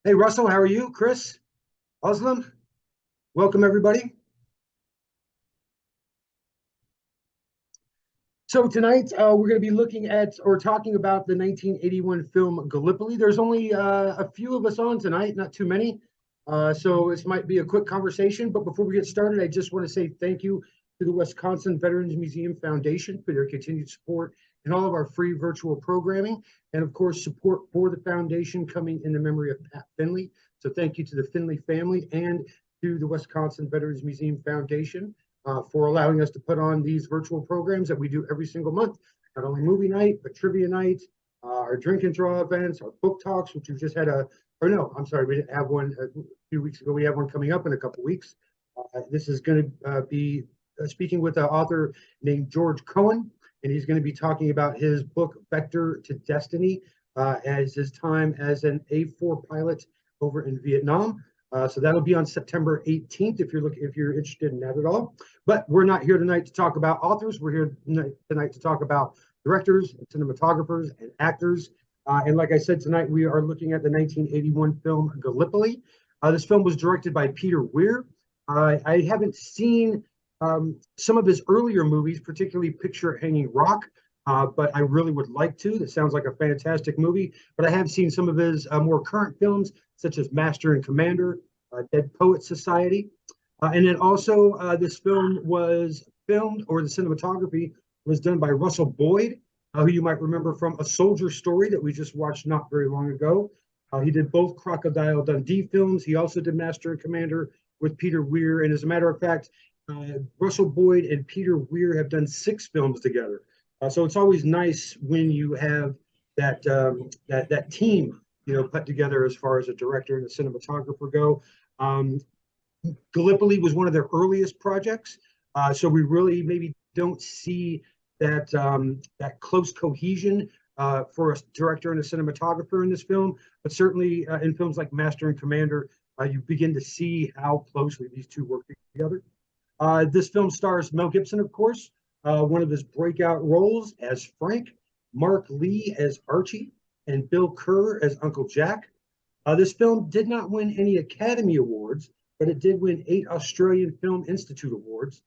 Hey, Russell, how are you? Chris, Oslam, welcome everybody. So tonight we're going to be looking at or talking about the 1981 film Gallipoli. There's only a few of us on tonight, not too many. So this might be a quick conversation. But before we get started, I just want to say thank you to the Wisconsin Veterans Museum Foundation for their continued support and all of our free virtual programming. And of course, support for the foundation coming in the memory of Pat Finley. So thank you to the Finley family and to the Wisconsin Veterans Museum Foundation for allowing us to put on these virtual programs that we do every single month. Not only movie night, but trivia night, our drink and draw events, our book talks, which we just had or no, I'm sorry, we didn't have one a few weeks ago. We have one coming up in a couple weeks. This is going to be speaking with an author named George Cohen, and he's going to be talking about his book, Vector to Destiny, as his time as an A4 pilot over in Vietnam. So that'll be on September 18th if you're interested in that at all. But we're not here tonight to talk about authors. We're here tonight to talk about directors, and cinematographers, and actors. And like I said, tonight we are looking at the 1981 film Gallipoli. This film was directed by Peter Weir. I haven't seen some of his earlier movies, particularly Picture Hanging Rock, but I really would like to. That sounds like a fantastic movie. But I have seen some of his more current films, such as Master and Commander, Dead Poets Society. And then also this film was filmed, or the cinematography was done by Russell Boyd, who you might remember from A Soldier Story that we just watched not very long ago. He did both Crocodile Dundee films. He also did Master and Commander with Peter Weir. And as a matter of fact, Russell Boyd and Peter Weir have done 6 films together. So it's always nice when you have that team, put together as far as a director and a cinematographer go. Gallipoli was one of their earliest projects, so we really maybe don't see that close cohesion for a director and a cinematographer in this film. But certainly in films like Master and Commander, you begin to see how closely these two work together. This film stars Mel Gibson, of course, one of his breakout roles as Frank, Mark Lee as Archie, and Bill Kerr as Uncle Jack. This film did not win any Academy Awards, but it did win 8 Australian Film Institute Awards,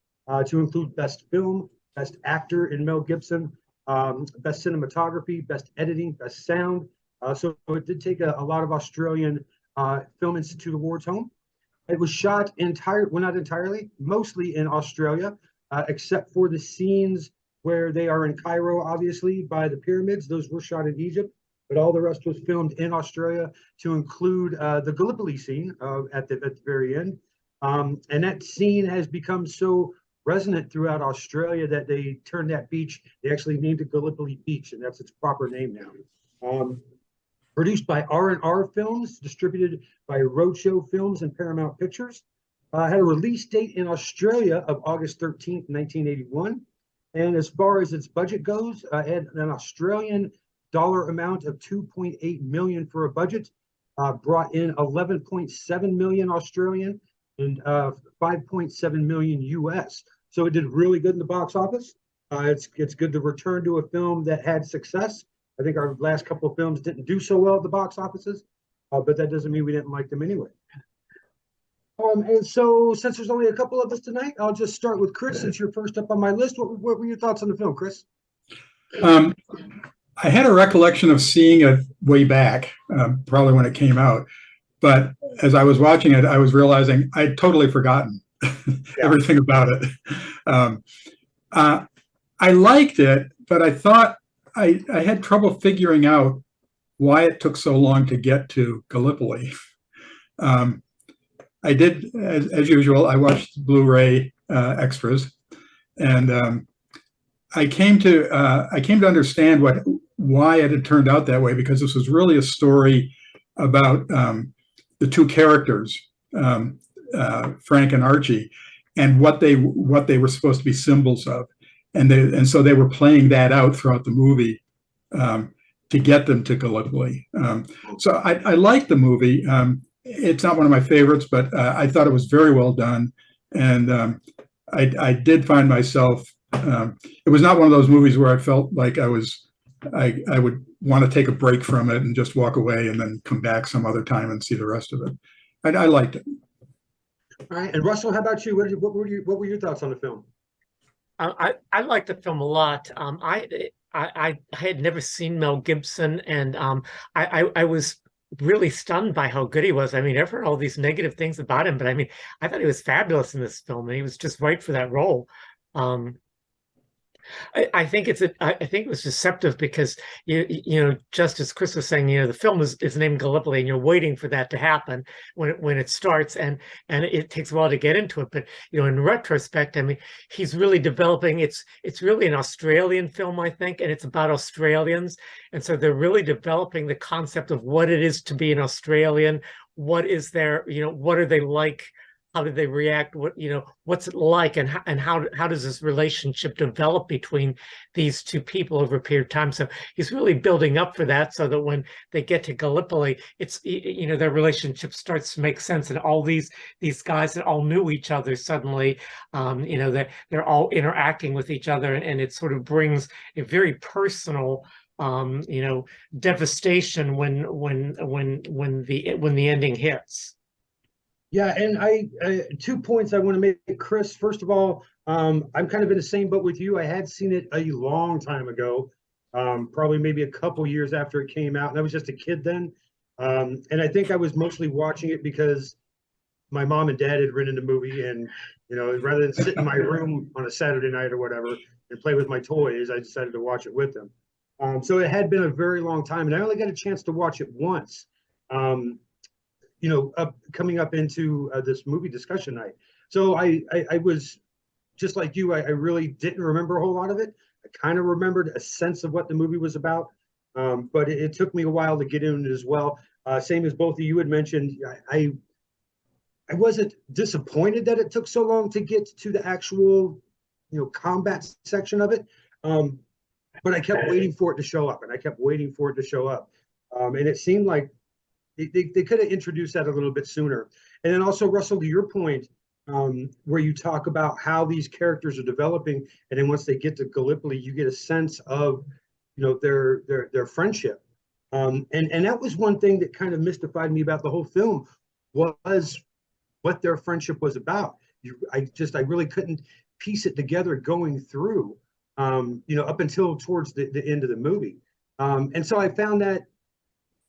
to include Best Film, Best Actor in Mel Gibson, Best Cinematography, Best Editing, Best Sound. So it did take a lot of Australian Film Institute Awards home. It was shot not entirely, mostly in Australia, except for the scenes where they are in Cairo, obviously, by the pyramids. Those were shot in Egypt, but all the rest was filmed in Australia, to include the Gallipoli scene at the very end. And that scene has become so resonant throughout Australia that they turned that beach, they actually named it Gallipoli Beach, and that's its proper name now. Produced by R&R Films, distributed by Roadshow Films and Paramount Pictures. Had a release date in Australia of August 13th, 1981. And as far as its budget goes, had an Australian dollar amount of 2.8 million for a budget, brought in 11.7 million Australian and 5.7 million US. So it did really good in the box office. It's good to return to a film that had success. I think our last couple of films didn't do so well at the box offices, but that doesn't mean we didn't like them anyway. And so, since there's only a couple of us tonight, I'll just start with Chris, since you're first up on my list. What were your thoughts on the film, Chris? I had a recollection of seeing it way back, probably when it came out. But as I was watching it, I was realizing I'd totally forgotten everything about it. I liked it, but I thought I had trouble figuring out why it took so long to get to Gallipoli. I did, as usual, I watched Blu-ray extras, and I came to understand why it had turned out that way, because this was really a story about the two characters, Frank and Archie, and what they were supposed to be symbols of, and so they were playing that out throughout the movie to get them to Gallipoli. So I liked the movie. It's not one of my favorites, but I thought it was very well done, and I did find myself. It was not one of those movies where I felt like I was I would want to take a break from it and just walk away and then come back some other time and see the rest of it. I liked it. All right, and Russell, how about you? What were your thoughts on the film? I like the film a lot. I had never seen Mel Gibson, and I was really stunned by how good he was. I mean, I've heard all these negative things about him, but I mean, I thought he was fabulous in this film, and he was just right for that role. Um, I think I think it was deceptive because you know, just as Chris was saying, you know, the film is named Gallipoli, and you're waiting for that to happen when it starts, and it takes a while to get into it. But you know, in retrospect, I mean, he's really developing. It's really an Australian film, I think, and it's about Australians, and so they're really developing the concept of what it is to be an Australian. What is their, you know, what are they like? How do they react? What, you know, what's it like, and how does this relationship develop between these two people over a period of time? So he's really building up for that, so that when they get to Gallipoli, it's, you know, their relationship starts to make sense, and all these guys that all knew each other suddenly, you know, they're all interacting with each other, and it sort of brings a very personal, you know, devastation when the ending hits. Yeah, and I 2 points I want to make, Chris. First of all, I'm kind of in the same boat with you. I had seen it a long time ago, probably maybe a couple years after it came out, and I was just a kid then. And I think I was mostly watching it because my mom and dad had rented the movie, and you know, rather than sit in my room on a Saturday night or whatever and play with my toys, I decided to watch it with them. So it had been a very long time, and I only got a chance to watch it once. You know, coming up into this movie discussion night. So I was just like you, I really didn't remember a whole lot of it. I kind of remembered a sense of what the movie was about, but it took me a while to get in it as well. Same as both of you had mentioned, I wasn't disappointed that it took so long to get to the actual, you know, combat section of it, but I kept waiting for it to show up, and I kept waiting for it to show up, and it seemed like they could have introduced that a little bit sooner. And then also, Russell, to your point, where you talk about how these characters are developing, and then once they get to Gallipoli, you get a sense of, you know, their friendship. And that was one thing that kind of mystified me about the whole film, was what their friendship was about. I really couldn't piece it together going through, you know, up until towards the end of the movie. And so I found that,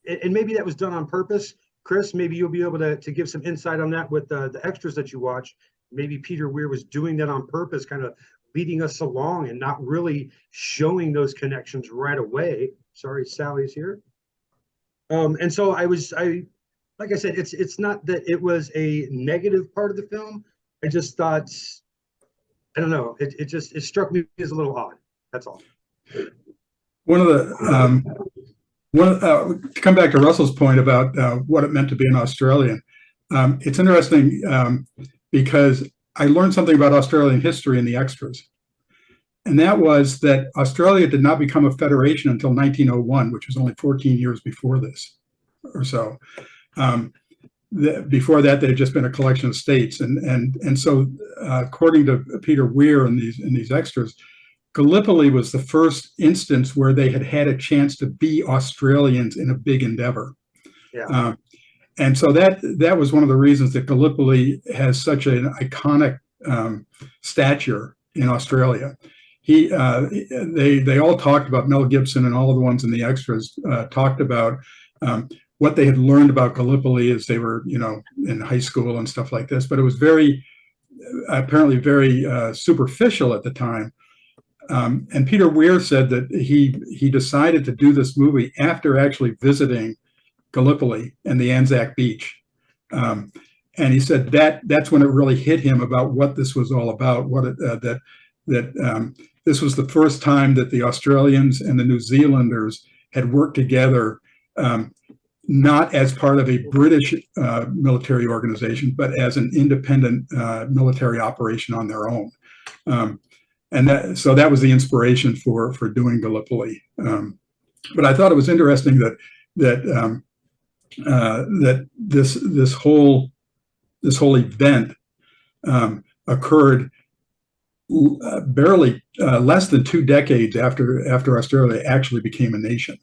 and maybe that was done on purpose. Chris, maybe you'll be able to give some insight on that with the extras that you watch. Maybe Peter Weir was doing that on purpose, kind of leading us along and not really showing those connections right away. Sorry, Sally's here. And so like I said, it's not that it was a negative part of the film. I just thought, I don't know, it struck me as a little odd. That's all. One of the to come back to Russell's point about what it meant to be an Australian, it's interesting because I learned something about Australian history in the extras. And that was that Australia did not become a federation until 1901, which was only 14 years before this or so. Before that, they had just been a collection of states. And so according to Peter Weir in these extras, Gallipoli was the first instance where they had a chance to be Australians in a big endeavor. Yeah. And so that was one of the reasons that Gallipoli has such an iconic stature in Australia. They all talked about, Mel Gibson and all of the ones in the extras talked about what they had learned about Gallipoli as they were, you know, in high school and stuff like this. But it was apparently very superficial at the time. And Peter Weir said that he decided to do this movie after actually visiting Gallipoli and the Anzac Beach. And he said that's when it really hit him about what this was all about, this was the first time that the Australians and the New Zealanders had worked together, not as part of a British military organization, but as an independent military operation on their own. So that was the inspiration for doing Gallipoli. But I thought it was interesting that this whole event occurred barely less than 2 decades after Australia actually became a nation.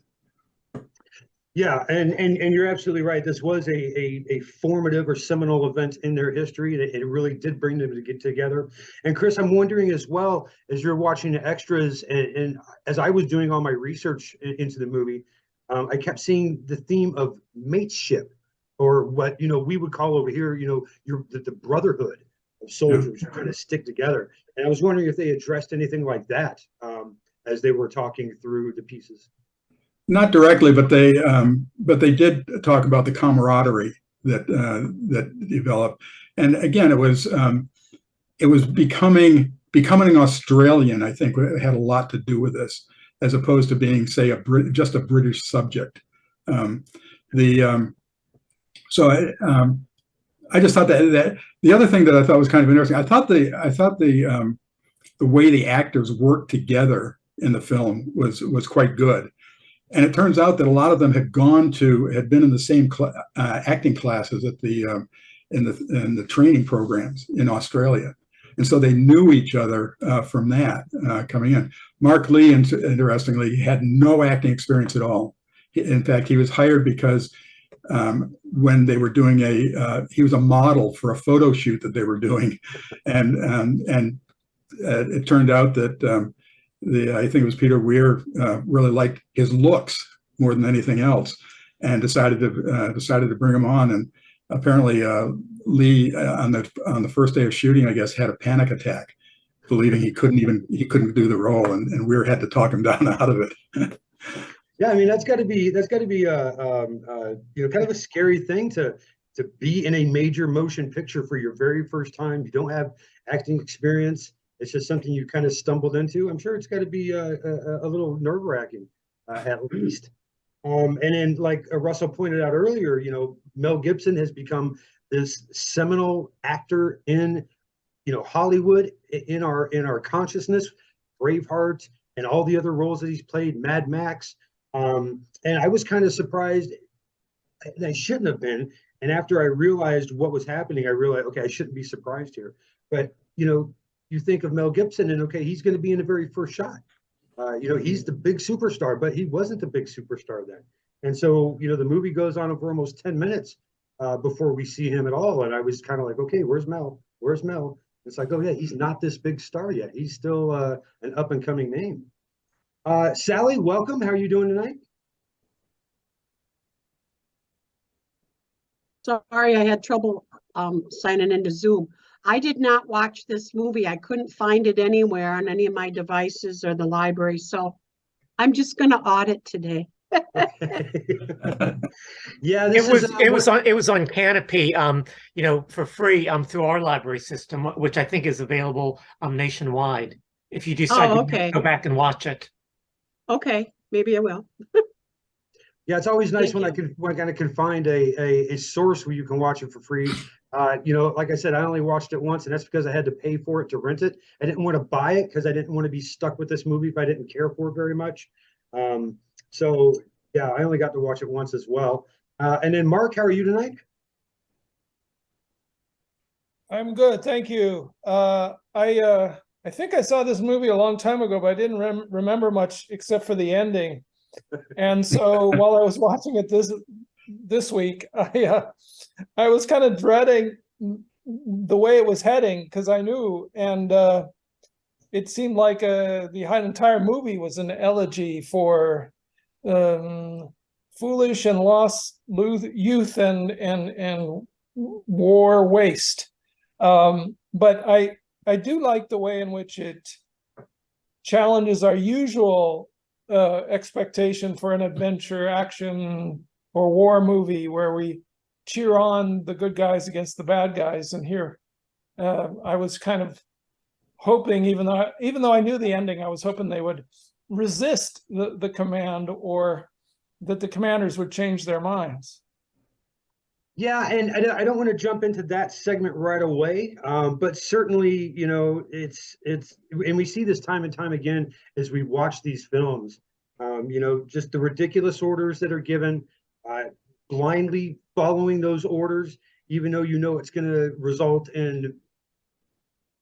Yeah, and you're absolutely right. This was a formative or seminal event in their history. It really did bring them to get together. And Chris, I'm wondering as well, as you're watching the extras, and as I was doing all my research into the movie, I kept seeing the theme of mateship, or what we would call over here, the brotherhood of soldiers who kind of stick together. And I was wondering if they addressed anything like that as they were talking through the pieces. Not directly, but they did talk about the camaraderie that developed. And again, it was becoming Australian. I think it had a lot to do with this, as opposed to being, say, just a British subject. I just thought that the other thing that I thought was kind of interesting. I thought the way the actors worked together in the film was quite good. And it turns out that a lot of them had been in the same acting classes at in the training programs in Australia, and so they knew each other from that coming in. Mark Lee, interestingly, had no acting experience at all. In fact, he was hired because when they were doing he was a model for a photo shoot that they were doing, and it turned out that. I think it was Peter Weir really liked his looks more than anything else, and decided to bring him on. And apparently, Lee on the first day of shooting, I guess, had a panic attack, believing he couldn't do the role, and Weir had to talk him down out of it. Yeah, I mean that's got to be kind of a scary thing to be in a major motion picture for your very first time. You don't have acting experience. It's just something you kind of stumbled into. I'm sure it's got to be a little nerve-wracking, at least. And then, like Russell pointed out earlier, Mel Gibson has become this seminal actor in, Hollywood, in our consciousness. Braveheart and all the other roles that he's played, Mad Max. And I was kind of surprised, and I shouldn't have been. And after I realized what was happening, I realized, okay, I shouldn't be surprised here. But you think of Mel Gibson, and okay, he's going to be in the very first shot. He's the big superstar, but he wasn't the big superstar then. And so, the movie goes on over almost 10 minutes before we see him at all. And I was kind of like, okay, where's Mel? Where's Mel? It's like, oh yeah, he's not this big star yet. He's still an up and coming name. Sally, welcome. How are you doing tonight? Sorry, I had trouble signing into Zoom. I did not watch this movie. I couldn't find it anywhere on any of my devices or the library, so I'm just going to audit today. Yeah, it was on Canopy, for free through our library system, which I think is available nationwide. If you decide to go back and watch it. Okay, maybe I will. Yeah, it's always nice when I can find a source where you can watch it for free. Like I said, I only watched it once, and that's because I had to pay for it to rent it. I didn't want to buy it because I didn't want to be stuck with this movie if I didn't care for it very much. So yeah, I only got to watch it once as well. And then Mark, how are you tonight? I'm good, thank you. I think I saw this movie a long time ago, but I didn't remember much except for the ending. And so while I was watching it this week, I was kind of dreading the way it was heading because I knew, and it seemed like the entire movie was an elegy for foolish and lost youth and war waste. But I do like the way in which it challenges our usual expectation for an adventure, action, or war movie where we cheer on the good guys against the bad guys. And here, I was kind of hoping, even though I knew the ending, I was hoping they would resist the command, or that the commanders would change their minds. Yeah, and I don't want to jump into that segment right away, but certainly, it's and we see this time and time again as we watch these films. Just the ridiculous orders that are given, blindly following those orders, even though it's going to result in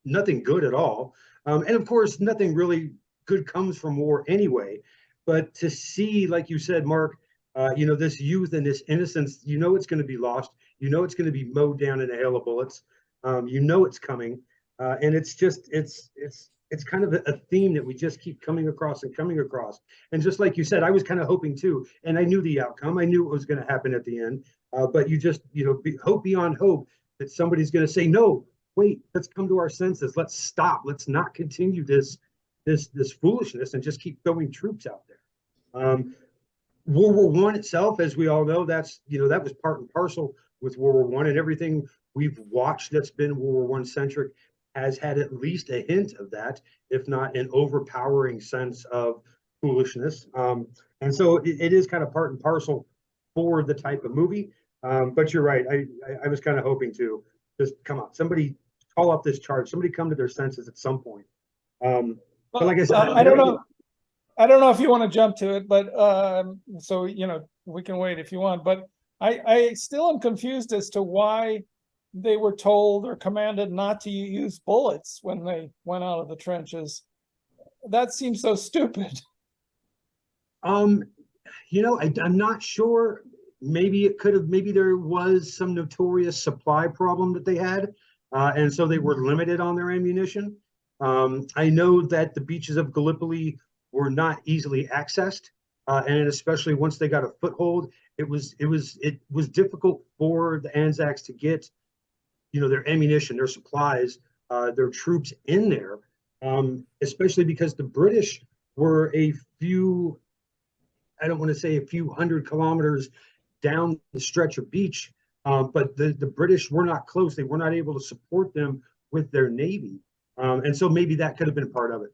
nothing good at all. And of course, nothing really good comes from war anyway. But to see, like you said, Mark, this youth and this innocence, it's going to be lost. It's going to be mowed down in a hail of bullets. It's coming, and it's kind of a theme that we just keep coming across and coming across. And just like you said, I was kind of hoping too, and I knew the outcome. I knew what was going to happen at the end. But you just, hope beyond hope that somebody's going to say, no, wait, let's come to our senses. Let's stop. Let's not continue this foolishness and just keep throwing troops out there. World War One itself, as we all know, that was part and parcel with World War One, and everything we've watched that's been World War One centric has had at least a hint of that, if not an overpowering sense of foolishness. And so it is kind of part and parcel for the type of movie. But you're right. I was kind of hoping to just come on, somebody call up this charge, somebody come to their senses at some point. But like I said, I don't know. I don't know if you want to jump to it, but so we can wait if you want. But I still am confused as to why they were told or commanded not to use bullets when they went out of the trenches. That seems so stupid. I'm not sure. Maybe there was some notorious supply problem that they had, and so they were limited on their ammunition. I know that the beaches of Gallipoli were not easily accessed, and especially once they got a foothold, it was difficult for the Anzacs to get, their ammunition, their supplies, their troops in there, especially because the British were a few, I don't want to say a few hundred kilometers down the stretch of beach, but the British were not close. They were not able to support them with their navy. And so maybe that could have been part of it.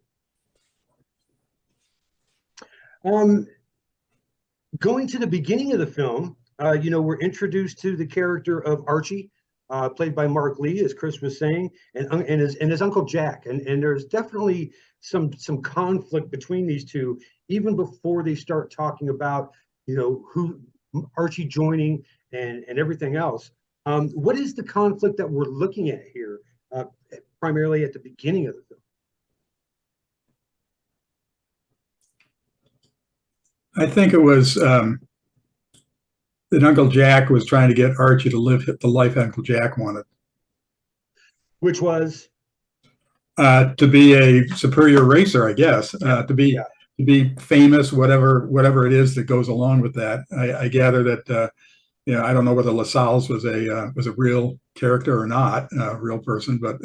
Going to the beginning of the film, we're introduced to the character of Archie, played by Mark Lee, as Chris was saying, and his Uncle Jack. And there's definitely some conflict between these two, even before they start talking about, who Archie joining and everything else. What is the conflict that we're looking at here, primarily at the beginning of the film? I think it was that Uncle Jack was trying to get Archie to live the life Uncle Jack wanted. Which was? To be a superior racer, I guess, to be famous, whatever it is that goes along with that. I gather that, I don't know whether LaSalle's was a real character or not, a real person, but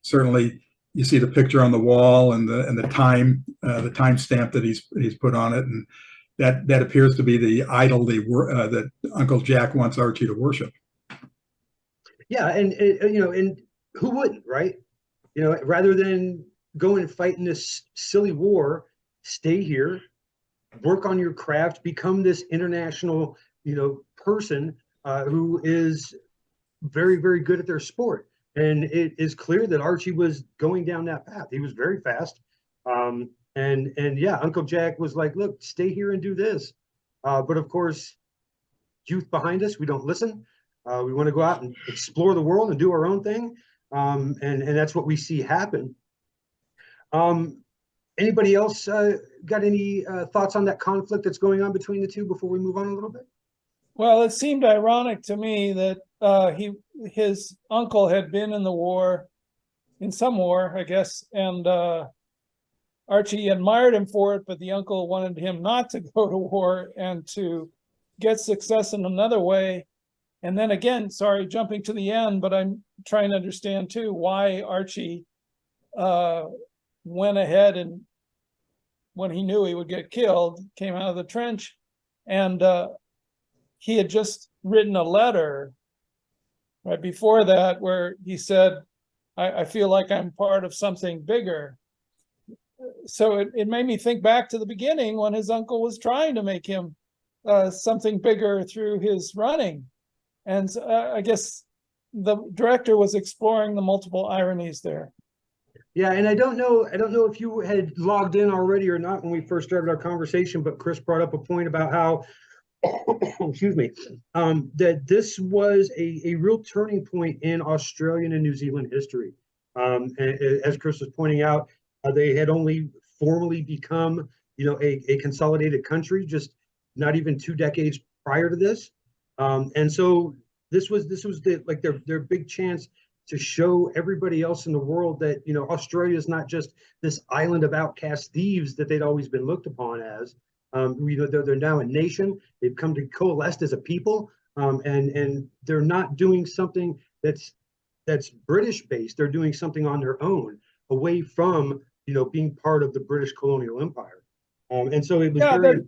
certainly you see the picture on the wall and the time stamp that he's put on it, and that appears to be the idol that Uncle Jack wants Archie to worship. Yeah, and who wouldn't, right? Rather than go and fight in this silly war, stay here, work on your craft, become this international, person who is very, very good at their sport. And it is clear that Archie was going down that path. He was very fast. And yeah, Uncle Jack was like, look, stay here and do this. But of course, youth behind us, we don't listen. We want to go out and explore the world and do our own thing. And that's what we see happen. Anybody else got any thoughts on that conflict that's going on between the two before we move on a little bit? Well, it seemed ironic to me that his uncle had been in some war, I guess, and Archie admired him for it, but the uncle wanted him not to go to war and to get success in another way. And then again, sorry, jumping to the end, but I'm trying to understand too why Archie went ahead and, when he knew he would get killed, came out of the trench, and he had just written a letter right before that where he said, I feel like I'm part of something bigger. So it made me think back to the beginning when his uncle was trying to make him something bigger through his running. And I guess the director was exploring the multiple ironies there. Yeah, and I don't know if you had logged in already or not when we first started our conversation, but Chris brought up a point about how, excuse me, that this was a real turning point in Australian and New Zealand history. As Chris was pointing out, they had only formally become, a consolidated country just not even 2 decades prior to this. And so this was their big chance to show everybody else in the world that, Australia is not just this island of outcast thieves that they'd always been looked upon as. They're now a nation. They've come to coalesce as a people, and they're not doing something that's British based. They're doing something on their own, away from being part of the British colonial empire. And so it was very.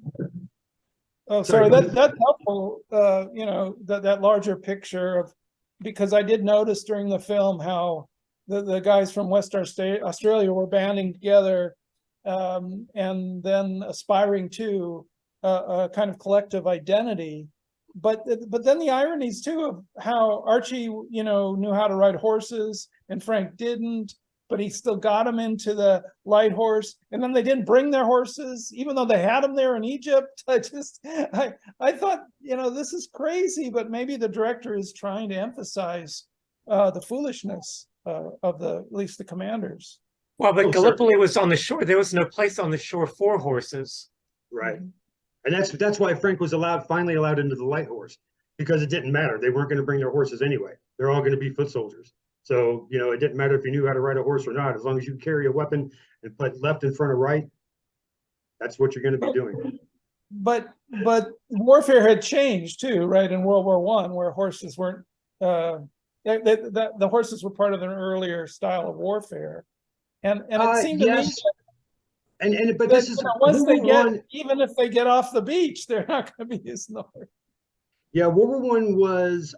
Oh, Sorry, sorry, that's helpful. That larger picture of, because I did notice during the film how the guys from Australia were banding together, and then aspiring to a kind of collective identity. But then the ironies too of how Archie, knew how to ride horses and Frank didn't, but he still got him into the light horse. And then they didn't bring their horses, even though they had them there in Egypt. I thought, this is crazy, but maybe the director is trying to emphasize the foolishness of at least the commanders. Well, but Oh, Gallipoli was on the shore. There was no place on the shore for horses. Right. And that's why Frank was finally allowed into the light horse, because it didn't matter. They weren't going to bring their horses anyway. They're all going to be foot soldiers. So, it didn't matter if you knew how to ride a horse or not. As long as you carry a weapon and put left in front of right, that's what you're going to be doing. But warfare had changed too, right? In World War I, where horses weren't, the horses were part of an earlier style of warfare. And it seemed to me but this is once they get, even if they get off the beach, they're not going to be as north. Yeah, World War I was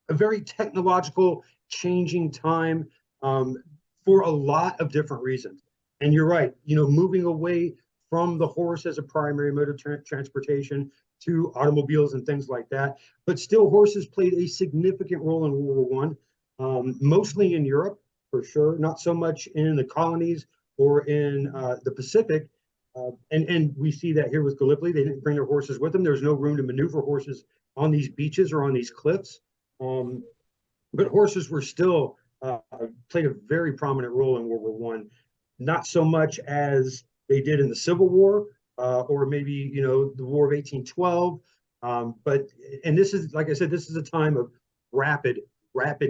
a very technological changing time for a lot of different reasons. And you're right, moving away from the horse as a primary mode of transportation to automobiles and things like that. But still, horses played a significant role in World War I, mostly in Europe, for sure, not so much in the colonies or in the Pacific. And we see that here with Gallipoli. They didn't bring their horses with them. There's no room to maneuver horses on these beaches or on these cliffs. But horses were still played a very prominent role in World War I, not so much as they did in the Civil War or maybe the War of 1812. And this is, like I said, this is a time of rapid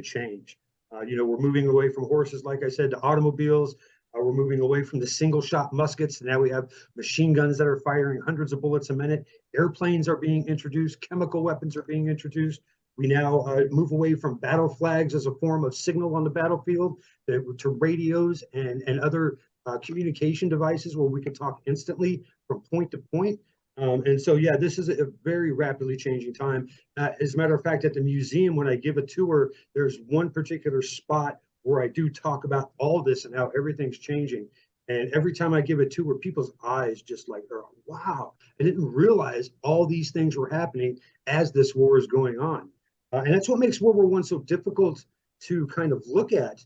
change. We're moving away from horses, like I said, to automobiles. We're moving away from the single shot muskets. Now we have machine guns that are firing hundreds of bullets a minute. Airplanes are being introduced. Chemical weapons are being introduced. We now move away from battle flags as a form of signal on the battlefield to radios and other communication devices where we can talk instantly from point to point. And so, yeah, this is a very rapidly changing time. As a matter of fact, at the museum, when I give a tour, there's one particular spot where I do talk about all this and how everything's changing. And every time I give a tour, people's eyes just like, wow, I didn't realize all these things were happening as this war is going on. And that's what makes World War I so difficult to kind of look at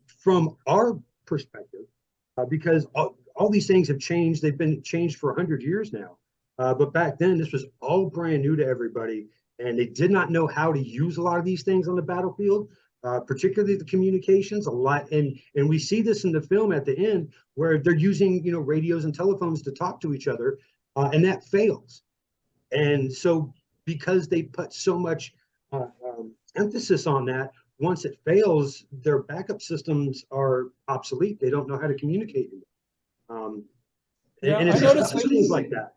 from our perspective, because all these things have changed. They've been changed for 100 years now. But back then, this was all brand new to everybody. And they did not know how to use a lot of these things on the battlefield. Particularly the communications a lot. And we see this in the film at the end where they're using, radios and telephones to talk to each other, and that fails. And so because they put so much emphasis on that, once it fails, their backup systems are obsolete. They don't know how to communicate. And it's just things like that.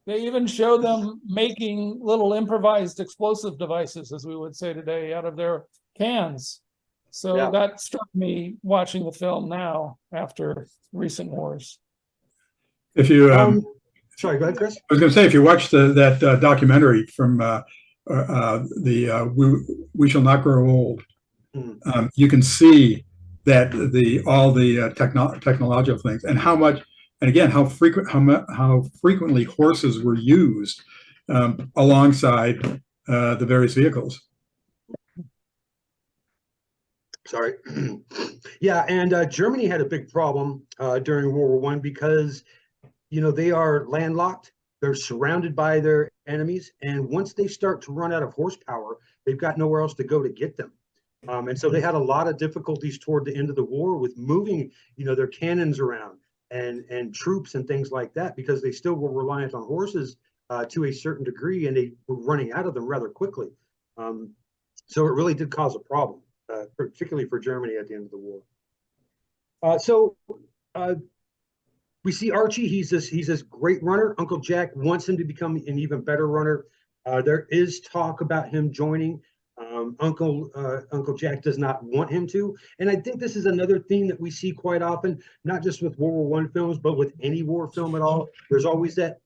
They even show them making little improvised explosive devices, as we would say today, out of their cans. So that struck me watching the film now after recent wars. If you, sorry, go ahead, Chris. I was going to say, if you watch that documentary from We Shall Not Grow Old, you can see that all the technological things and how much, and again, how frequently horses were used alongside the various vehicles. Sorry. Yeah, and Germany had a big problem during World War I because, they are landlocked. They're surrounded by their enemies. And once they start to run out of horsepower, they've got nowhere else to go to get them. And so they had a lot of difficulties toward the end of the war with moving, their cannons around and troops and things like that, because they still were reliant on horses to a certain degree, and they were running out of them rather quickly. So it really did cause a problem, particularly for Germany at the end of the war. We see Archie. He's this great runner. Uncle Jack wants him to become an even better runner. There is talk about him joining. Uncle Jack does not want him to, and I think this is another theme that we see quite often, not just with World War I films, but with any war film at all. There's always that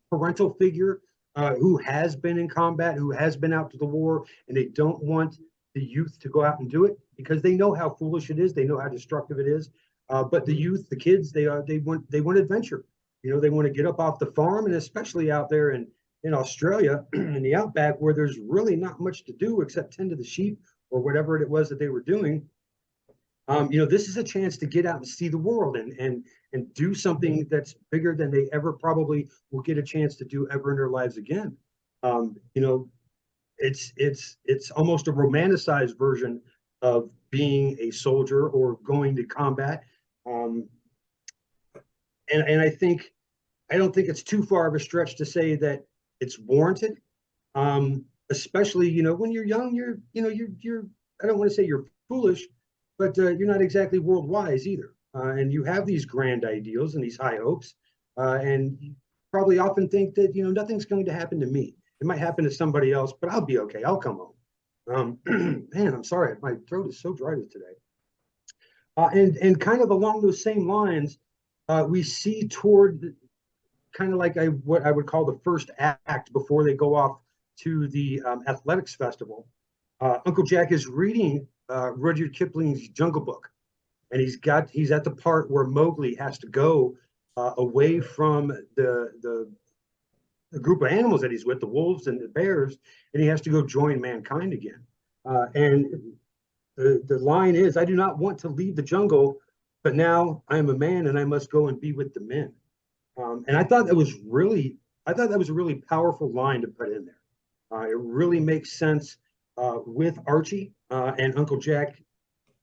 parental figure who has been in combat, who has been out to the war, and they don't want the youth to go out and do it because they know how foolish it is. They know how destructive it is. But the youth, the kids, they want adventure. They want to get up off the farm, and especially out there in Australia, in the outback, where there's really not much to do except tend to the sheep or whatever it was that they were doing. This is a chance to get out and see the world and do something that's bigger than they ever probably will get a chance to do ever in their lives again. It's almost a romanticized version of being a soldier or going to combat. And I don't think it's too far of a stretch to say that it's warranted, especially when you're young. You're I don't want to say you're foolish, but you're not exactly world wise either, and you have these grand ideals and these high hopes, and you probably often think that nothing's going to happen to me. It might happen to somebody else, but I'll be okay. I'll come home. Man, I'm sorry, my throat is so dry today. And kind of along those same lines, we see toward kind of like what I would call the first act before they go off to the athletics festival. Uncle Jack is reading Rudyard Kipling's Jungle Book, and he's at the part where Mowgli has to go away from the group of animals that he's with, the wolves and the bears, and he has to go join mankind again. And the line is, "I do not want to leave the jungle, but now I am a man and I must go and be with the men." And I thought that was a really powerful line to put in there. It really makes sense with Archie and Uncle Jack,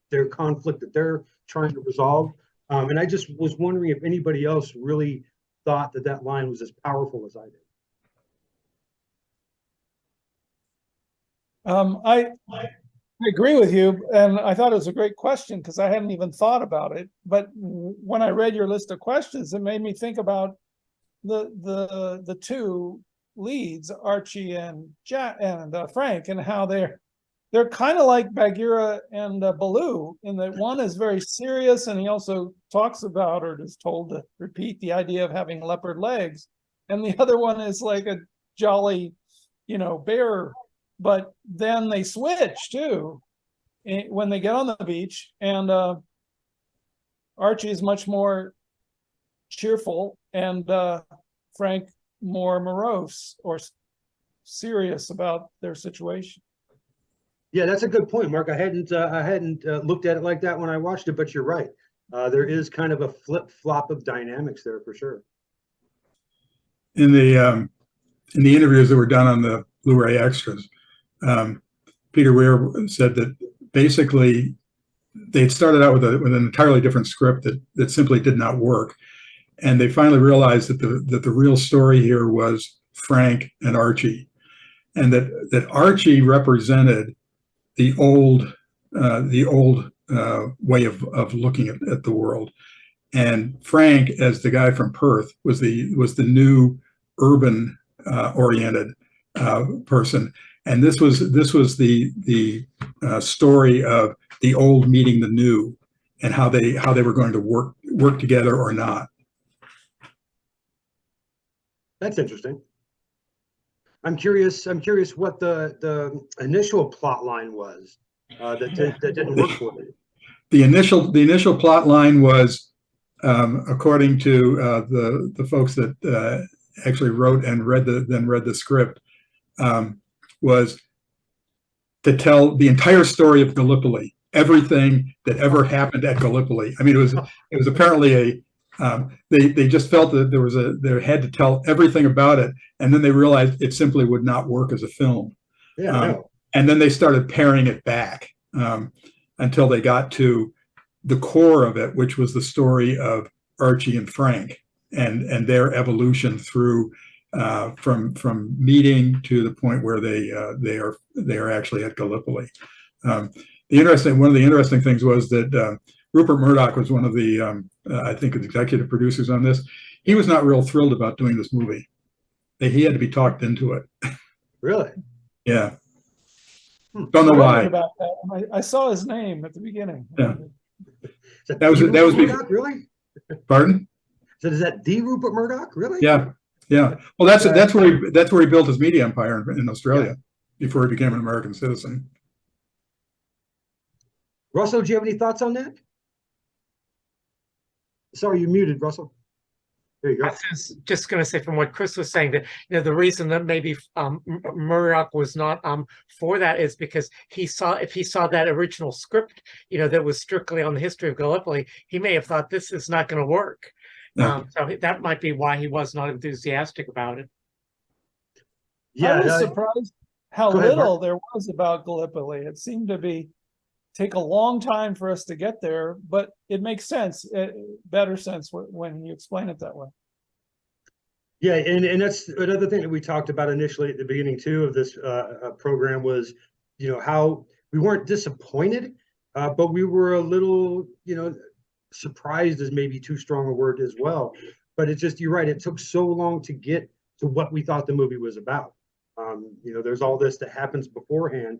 their conflict that they're trying to resolve. And I just was wondering if anybody else really thought that line was as powerful as I did. I agree with you, and I thought it was a great question because I hadn't even thought about it. But when I read your list of questions, it made me think about the two leads, Archie and Jack and Frank, and how they're kind of like Bagheera and Baloo in that one is very serious, and he also talks about or is told to repeat the idea of having leopard legs, and the other one is like a jolly, bear. But then they switch too when they get on the beach, and Archie is much more cheerful, and Frank more morose or serious about their situation. Yeah, that's a good point, Mark. I hadn't looked at it like that when I watched it, but you're right. There is kind of a flip-flop of dynamics there for sure. In the interviews that were done on the Blu-ray extras, Peter Weir said that basically they'd started out with an entirely different script that simply did not work, and they finally realized that the real story here was Frank and Archie, and that Archie represented the old way of looking at the world, and Frank, as the guy from Perth, was the new urban oriented person. And this was the story of the old meeting the new, and how they were going to work together or not. That's interesting. I'm curious what the initial plot line was that didn't work for me. The initial plot line was, according to the folks that actually wrote and read the script, was to tell the entire story of Gallipoli, everything that ever happened at Gallipoli. I mean, it was apparently they just felt that they had to tell everything about it, and then they realized it simply would not work as a film. Yeah, And then they started paring it back until they got to the core of it, which was the story of Archie and Frank and their evolution through from meeting to the point where they are actually at Gallipoli. One of the interesting things was that Rupert Murdoch was one of the I think executive producers on this. He was not real thrilled about doing this movie. He had to be talked into it. Really? Yeah. Don't know why. About that. I saw his name at the beginning. Yeah. That was Murdoch, really? Pardon? So is that the Rupert Murdoch? Really? Yeah. Yeah. Well, that's where he built his media empire in Australia before he became an American citizen. Russell, do you have any thoughts on that? Sorry, you're muted, Russell. There you go. I was just going to say, from what Chris was saying, that the reason that maybe Murdoch was not for that is because if he saw that original script, that was strictly on the history of Gallipoli, he may have thought this is not going to work. Yeah. So that might be why he was not enthusiastic about it. Yeah, I was surprised how go ahead, little Mark. there was about Gallipoli. It seemed to take a long time for us to get there, but it makes sense, better sense when you explain it that way. Yeah, and that's another thing that we talked about initially at the beginning too of this program was, how we weren't disappointed, but we were a little, surprised is maybe too strong a word as well. But it's just, you're right, it took so long to get to what we thought the movie was about. There's all this that happens beforehand.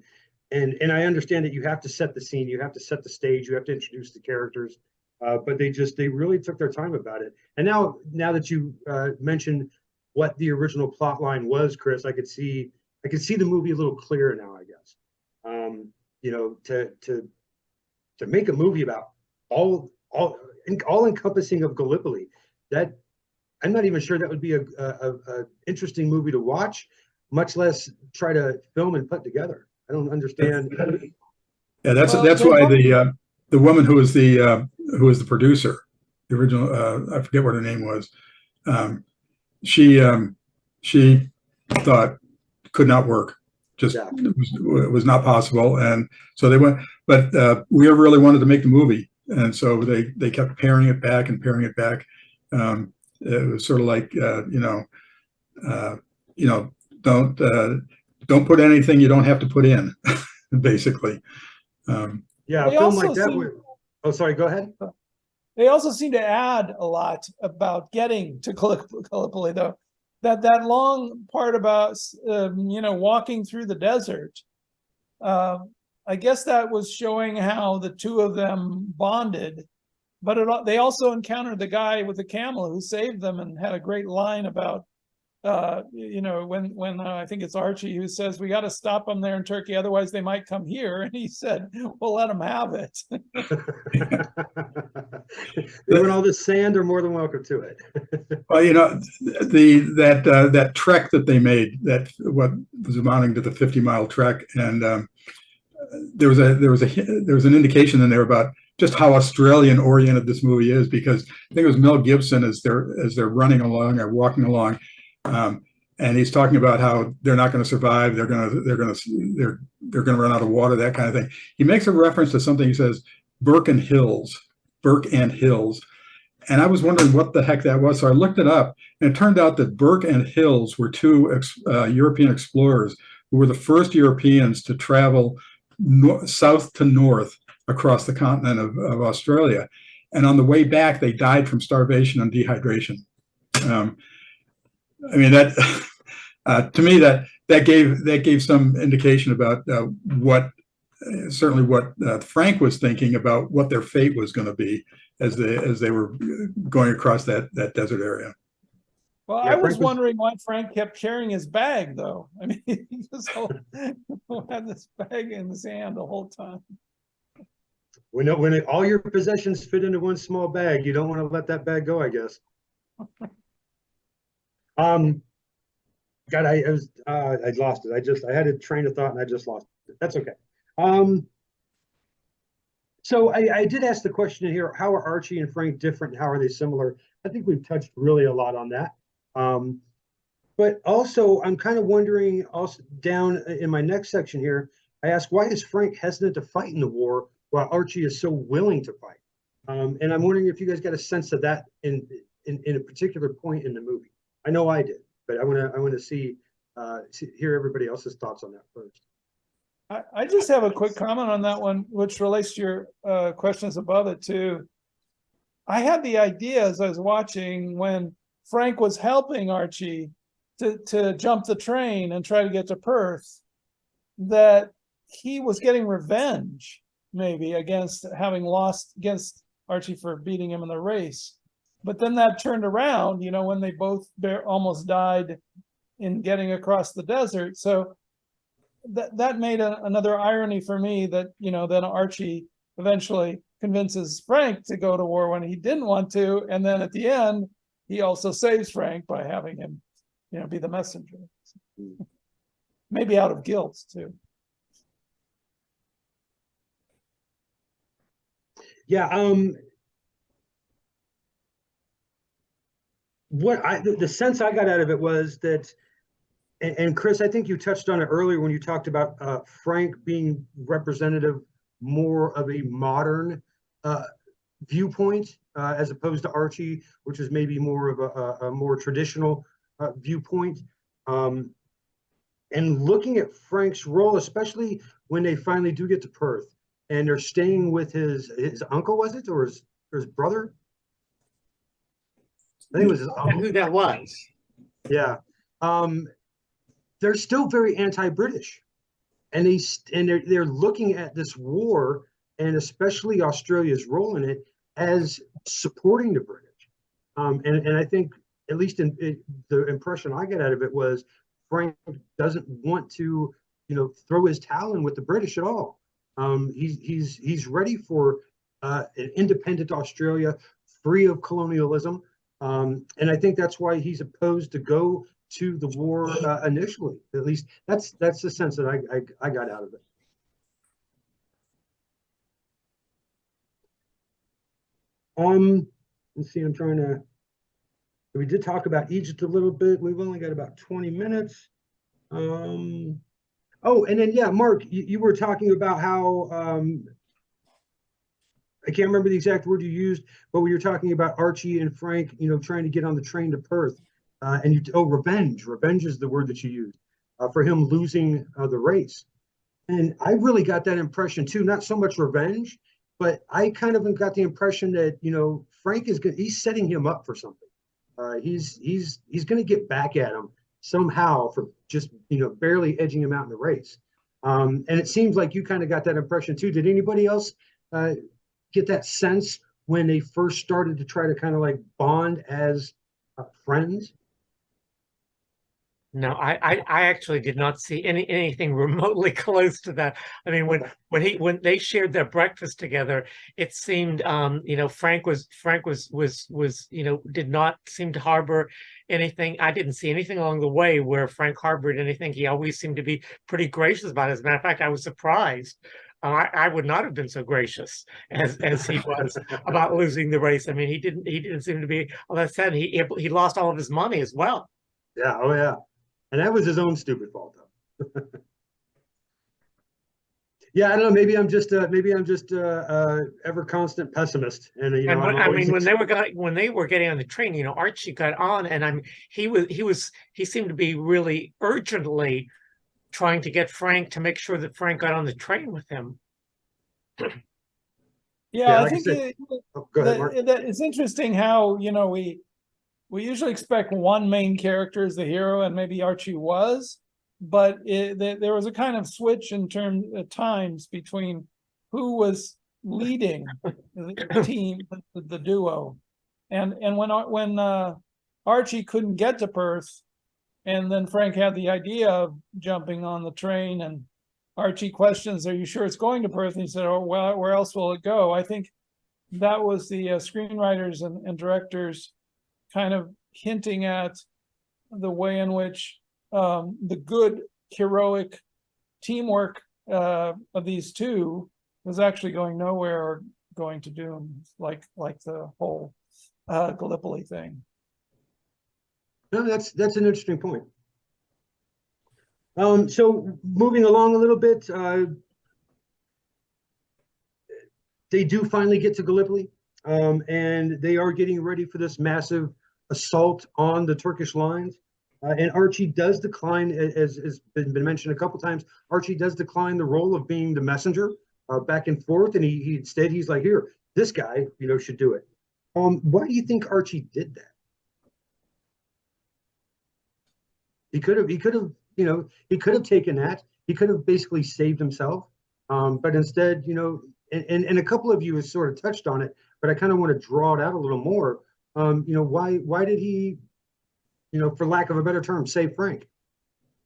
And I understand that you have to set the scene, you have to set the stage, you have to introduce the characters, but they really took their time about it. And now that you mentioned what the original plot line was, Chris, I could see the movie a little clearer now, I guess. To make a movie about all encompassing of Gallipoli, that I'm not even sure that would be a interesting movie to watch, much less try to film and put together. I don't understand. Yeah, that's why the woman who was the producer, the original, I forget what her name was, she thought could not work, just it was not possible, and so they went. But we really wanted to make the movie, and so they kept paring it back and paring it back. It was sort of like don't put anything you don't have to put in, basically. Yeah, a film like that would. Oh, sorry. Go ahead. They also seem to add a lot about getting to Gallipoli, though. That long part about walking through the desert. I guess that was showing how the two of them bonded, but they also encountered the guy with the camel who saved them and had a great line about. When I think it's Archie who says we got to stop them there in Turkey, otherwise they might come here, and he said, "Well, let them have it." They want all this sand, are more than welcome to it. Well, that trek that they made, that what was amounting to the 50-mile trek, and there was an indication in there about just how Australian oriented this movie is, because I think it was Mel Gibson as they're running along or walking along. And he's talking about how they're not going to survive. They're going to run out of water, that kind of thing. He makes a reference to something. He says, Burke and Hills. And I was wondering what the heck that was. So I looked it up, and it turned out that Burke and Hills were two European explorers who were the first Europeans to travel south to north across the continent of Australia. And on the way back, they died from starvation and dehydration. I mean, that to me that gave some indication about what Frank was thinking about what their fate was going to be as they were going across that desert area. Well, I was wondering why Frank kept carrying his bag, though. I mean, he just had this bag in his hand the whole time. When all your possessions fit into one small bag, you don't want to let that bag go, I guess. God, I lost it. I had a train of thought and I just lost it. That's okay. So I did ask the question in here, how are Archie and Frank different? How are they similar? I think we've touched really a lot on that. But also I'm kind of wondering, also down in my next section here, I ask, why is Frank hesitant to fight in the war while Archie is so willing to fight? And I'm wondering if you guys got a sense of that in a particular point in the movie. I know I did, but I want to hear everybody else's thoughts on that first. I just have a quick comment on that one, which relates to your questions above it too. I had the idea as I was watching when Frank was helping Archie to jump the train and try to get to Perth, that he was getting revenge, maybe against having lost against Archie for beating him in the race. But then that turned around, you know, when they both almost died in getting across the desert. So that made another irony for me, that, you know, then Archie eventually convinces Frank to go to war when he didn't want to, and then at the end he also saves Frank by having him, you know, be the messenger. Maybe out of guilt too. Yeah. The sense I got out of it was that, and Chris, I think you touched on it earlier when you talked about Frank being representative more of a modern viewpoint as opposed to Archie, which is maybe more of a more traditional viewpoint. And looking at Frank's role, especially when they finally do get to Perth and they're staying with his uncle, was it, or his brother? I think it was his uncle. Who that was? Yeah. They're still very anti-British, and they're looking at this war, and especially Australia's role in it, as supporting the British. And I think, at least the impression I get out of it, was Frank doesn't want to, you know, throw his towel in with the British at all. He's ready for an independent Australia, free of colonialism. And I think that's why he's opposed to go to the war initially. At least that's the sense that I got out of it. Let's see. I'm trying to. We did talk about Egypt a little bit. We've only got about 20 minutes. Oh, and then, yeah, Mark, you were talking about how, I can't remember the exact word you used, but we were talking about Archie and Frank, you know, trying to get on the train to Perth. And revenge. Revenge is the word that you used for him losing the race. And I really got that impression too, not so much revenge, but I kind of got the impression that, you know, Frank he's setting him up for something. He's going to get back at him somehow for just, you know, barely edging him out in the race. And it seems like you kind of got that impression too. Did anybody else get that sense when they first started to try to kind of like bond as friends? No, I actually did not see anything remotely close to that. I mean, when they shared their breakfast together, it seemed, you know, Frank was you know, did not seem to harbor anything. I didn't see anything along the way where Frank harbored anything. He always seemed to be pretty gracious about it. As a matter of fact, I was surprised. I would not have been so gracious as he was about losing the race. I mean, he didn't seem to be. All that said, he lost all of his money as well. Yeah. Oh yeah. And that was his own stupid fault, though. Yeah, I don't know. Maybe I'm just ever constant pessimist, and you know. I mean, when they were getting on the train, you know, Archie got on, and I mean, he seemed to be really urgently trying to get Frank to make sure that Frank got on the train with him. Yeah, I like think go ahead, Mark. it's interesting how, you know, we usually expect one main character as the hero, and maybe Archie was, but there was a kind of switch in terms at times between who was leading the team, the duo, and when Archie couldn't get to Perth, and then Frank had the idea of jumping on the train, and Archie questions, "Are you sure it's going to Perth?" And he said, "Oh, well, where else will it go?" I think that was the screenwriters and directors kind of hinting at the way in which the good heroic teamwork of these two was actually going nowhere or going to doom, like the whole Gallipoli thing. No, that's an interesting point. So moving along a little bit, they do finally get to Gallipoli, and they are getting ready for this massive assault on the Turkish lines. And Archie does decline, as has been mentioned a couple times, Archie does decline the role of being the messenger back and forth, and he instead he's like, here, this guy, should do it. Why do you think Archie did that? He could have, he could have taken that. He could have basically saved himself. But instead, and a couple of you have sort of touched on it, but I kind of want to draw it out a little more. Why did he, for lack of a better term, save Frank?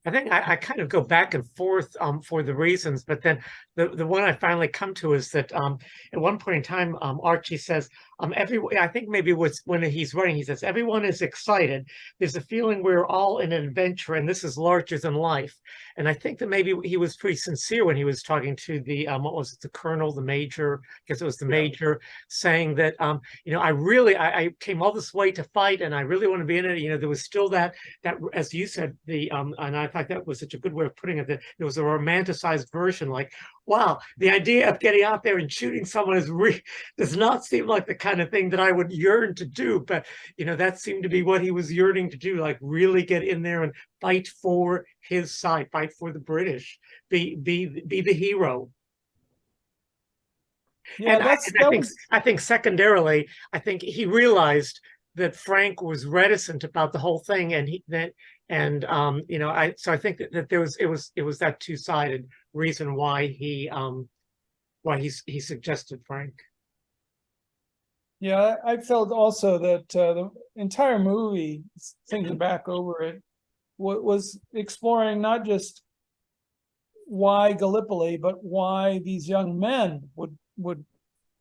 I think I kind of go back and forth for the reasons, but then the one I finally come to is that at one point in time, Archie says, I think maybe when he's running, he says, everyone is excited. There's a feeling we're all in an adventure and this is larger than life. And I think that maybe he was pretty sincere when he was talking to the, what was it, the colonel, the major, I guess it was the major, saying that, I came all this way to fight and I really want to be in it. There was still that, as you said, and I thought that was such a good way of putting it, that it was a romanticized version, like, wow, the idea of getting out there and shooting someone does not seem like the kind of thing that I would yearn to do. But, that seemed to be what he was yearning to do, like really get in there and fight for his side, fight for the British, be the hero. Yeah, and I think secondarily, I think he realized that Frank was reticent about the whole thing, and so I think that it was that two-sided reason why he suggested Frank. Yeah, I felt also that the entire movie, thinking back over it, was exploring not just why Gallipoli, but why these young men would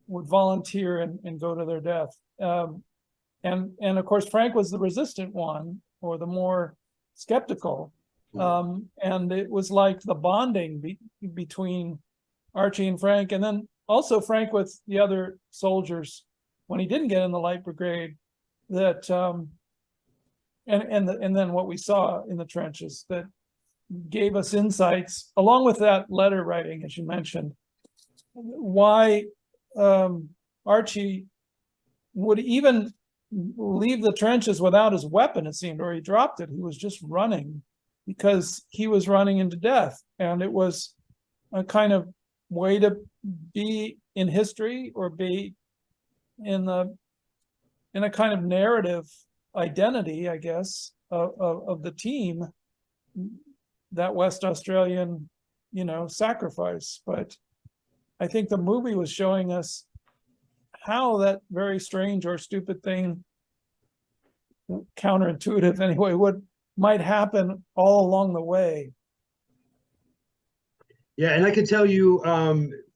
volunteer and go to their death. And of course, Frank was the resistant one, or the more skeptical. And it was like the bonding between Archie and Frank, and then also Frank with the other soldiers when he didn't get in the Light Brigade. That and then what we saw in the trenches that gave us insights, along with that letter writing, as you mentioned, why Archie would even leave the trenches without his weapon, it seemed, or he dropped it. He was just running because he was running into death. And it was a kind of way to be in history, or be in a kind of narrative identity, I guess, of the team, that West Australian, sacrifice. But I think the movie was showing us how that very strange or stupid thing, counterintuitive anyway, might happen all along the way. Yeah, and I can tell you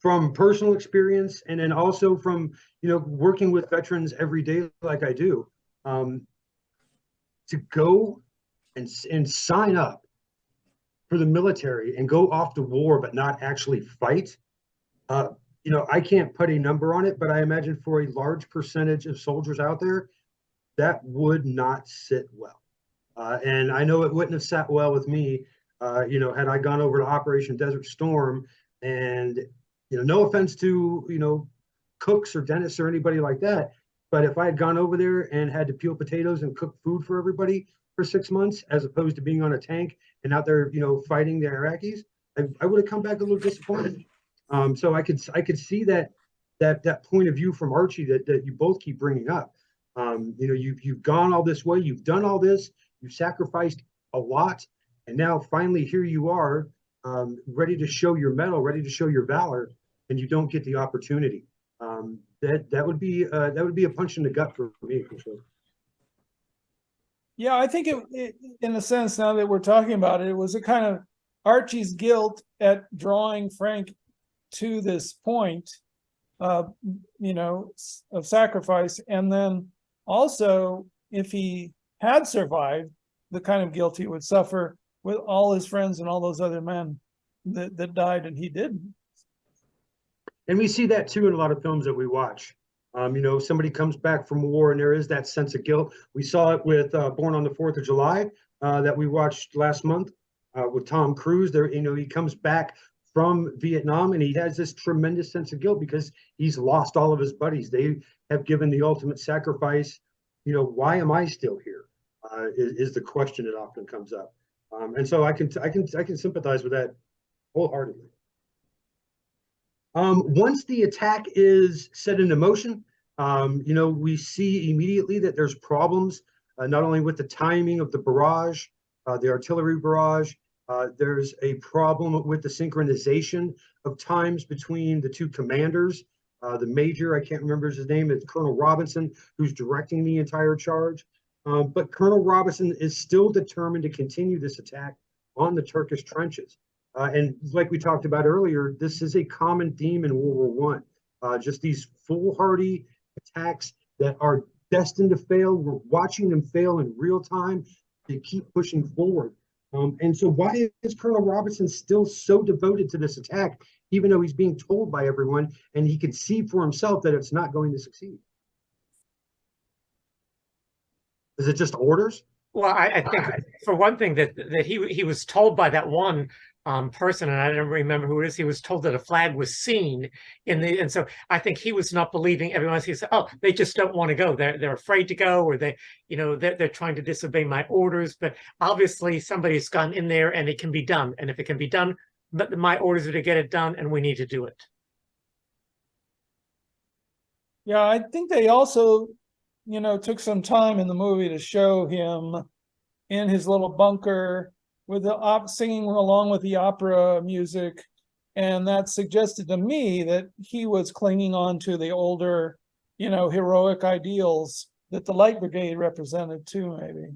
from personal experience, and then also from working with veterans every day like I do, to go and sign up for the military and go off to war but not actually fight. I can't put a number on it, but I imagine for a large percentage of soldiers out there, that would not sit well. And I know it wouldn't have sat well with me, had I gone over to Operation Desert Storm, and, no offense to, cooks or dentists or anybody like that, but if I had gone over there and had to peel potatoes and cook food for everybody for 6 months, as opposed to being on a tank and out there, fighting the Iraqis, I would have come back a little disappointed. So I could see that point of view from Archie that you both keep bringing up. You've gone all this way, you've done all this, you've sacrificed a lot, and now finally here you are, ready to show your mettle, ready to show your valor, and you don't get the opportunity. That would be a punch in the gut for me, for sure. Yeah, I think it in a sense, now that we're talking about it, it was a kind of Archie's guilt at drawing Frank to this point, of sacrifice. And then also, if he had survived, the kind of guilt he would suffer with all his friends and all those other men that died and he didn't. And we see that too in a lot of films that we watch. Somebody comes back from war and there is that sense of guilt. We saw it with Born on the 4th of July that we watched last month. with Tom Cruise. There, he comes back from Vietnam and he has this tremendous sense of guilt because he's lost all of his buddies. They have given the ultimate sacrifice. Why am I still here? Is the question that often comes up. And so I can sympathize with that wholeheartedly. Once the attack is set into motion, we see immediately that there's problems, not only with the timing of the barrage, the artillery barrage. There's a problem with the synchronization of times between the two commanders. The major, I can't remember his name, it's Colonel Robinson, who's directing the entire charge. But Colonel Robinson is still determined to continue this attack on the Turkish trenches. And like we talked about earlier, this is a common theme in World War I. Just these foolhardy attacks that are destined to fail. We're watching them fail in real time. They keep pushing forward. And so why is Colonel Robinson still so devoted to this attack, even though he's being told by everyone and he can see for himself that it's not going to succeed? Is it just orders? Well, I think for one thing that he was told by that one person, and I don't remember who it is. He was told that a flag was seen and so I think he was not believing everyone else. He said, "Oh, they just don't want to go. They're afraid to go, or they're trying to disobey my orders." But obviously, somebody's gone in there, and it can be done. And if it can be done, but my orders are to get it done, and we need to do it. Yeah, I think they also, took some time in the movie to show him in his little bunker with the singing along with the opera music, and that suggested to me that he was clinging on to the older, heroic ideals that the Light Brigade represented too, maybe.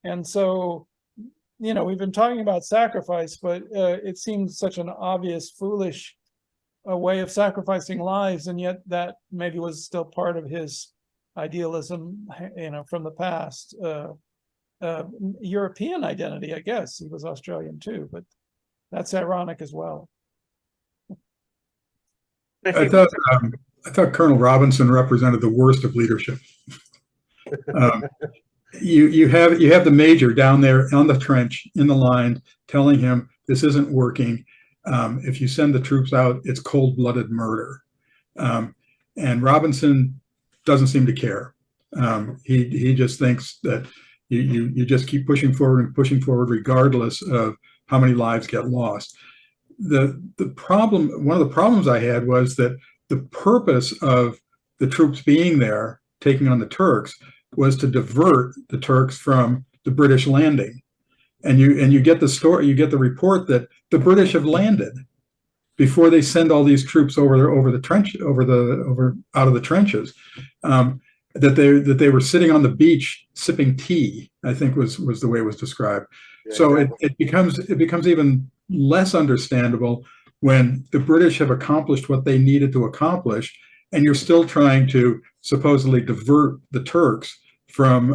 And so, we've been talking about sacrifice, but it seems such an obvious, foolish way of sacrificing lives, and yet that maybe was still part of his idealism, from the past. European identity, I guess. He was Australian too, but that's ironic as well. I thought Colonel Robinson represented the worst of leadership. You have the major down there on the trench in the line telling him this isn't working. If you send the troops out, it's cold-blooded murder. And Robinson doesn't seem to care. He just thinks that you just keep pushing forward regardless of how many lives get lost. One of the problems I had was that the purpose of the troops being there, taking on the Turks, was to divert the Turks from the British landing. And you get the story, you get the report that the British have landed before they send all these troops over the trench, out of the trenches. That they were sitting on the beach sipping tea, I think was the way it was described. Yeah, so exactly. it becomes even less understandable when the British have accomplished what they needed to accomplish, and you're still trying to supposedly divert the Turks from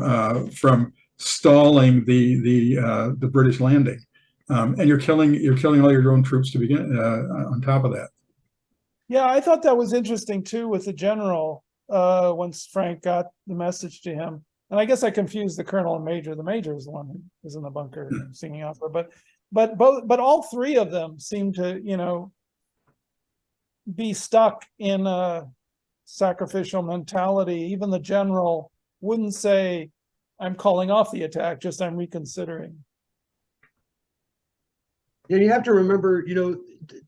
stalling the British landing, and you're killing all your own troops to begin. On top of that, yeah, I thought that was interesting too with the general. Once Frank got the message to him, and I guess I confused the colonel and major. The major is the one who is in the bunker singing opera, but all three of them seem to be stuck in a sacrificial mentality. Even the general wouldn't say, "I'm calling off the attack," just "I'm reconsidering." Yeah, you have to remember,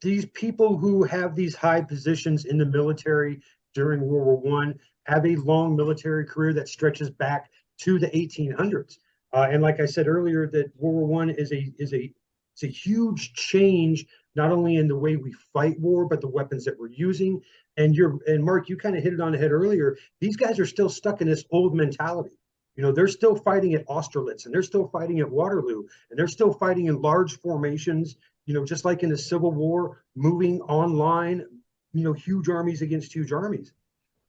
these people who have these high positions in the military during World War I have a long military career that stretches back to the 1800s. And like I said earlier, that World War I is a huge change, not only in the way we fight war, but the weapons that we're using. And Mark, you kind of hit it on the head earlier. These guys are still stuck in this old mentality. They're still fighting at Austerlitz, and they're still fighting at Waterloo, and they're still fighting in large formations, just like in the Civil War, moving online, huge armies against huge armies.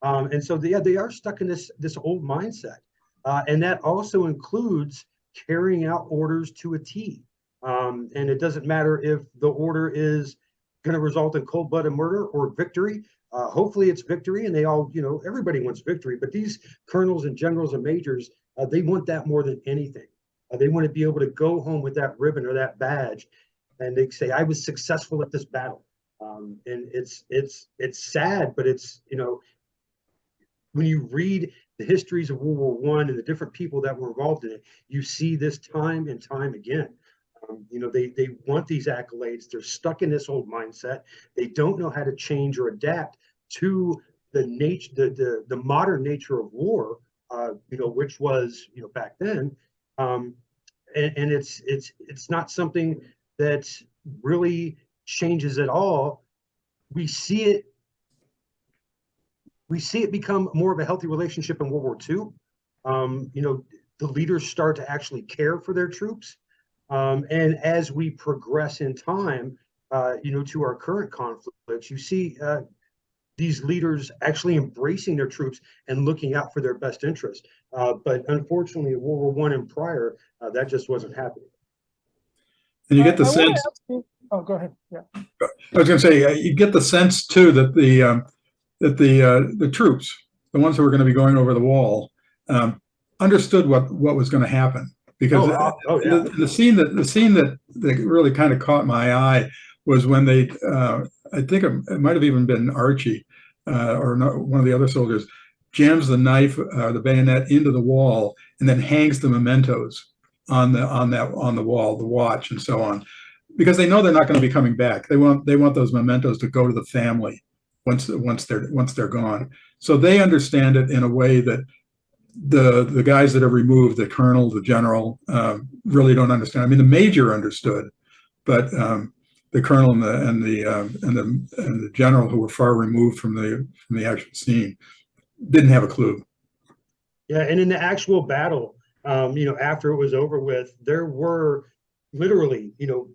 And so they are stuck in this old mindset. And that also includes carrying out orders to a T. And it doesn't matter if the order is going to result in cold-blooded murder or victory. Hopefully it's victory, and they all, everybody wants victory, but these colonels and generals and majors, they want that more than anything. They want to be able to go home with that ribbon or that badge, and they say, "I was successful at this battle." And it's sad, but it's, you know, when you read the histories of World War One and the different people that were involved in it, you see this time and time again. You know, they want these accolades. They're stuck in this old mindset. They don't know how to change or adapt to the nature, the modern nature of war. You know, which was, you know, back then. And it's not something that really changes at all. We see it become more of a healthy relationship in World War II. You know, the leaders start to actually care for their troops. And as we progress in time, you know, to our current conflicts, you see these leaders actually embracing their troops and looking out for their best interest. But unfortunately, in World War One and prior, that just wasn't happening. And you get the I wanna sense. ask you- Oh, go ahead. Yeah. I was going to say, you get the sense too that the troops, the ones who were going to be going over the wall, understood what was going to happen, because Yeah. the scene that really kind of caught my eye was when they, I think it might have even been Archie or one of the other soldiers, jams the knife, the bayonet into the wall, and then hangs the mementos on the wall, the watch and so on, because they know they're not going to be coming back. They want those mementos to go to the family once they're gone. So they understand it in a way that the guys that are removed, the colonel, the general, really don't understand. I mean, the major understood, but the colonel and the general, who were far removed from the actual scene, didn't have a clue. Yeah, and in the actual battle, you know, after it was over with, there were literally, you know,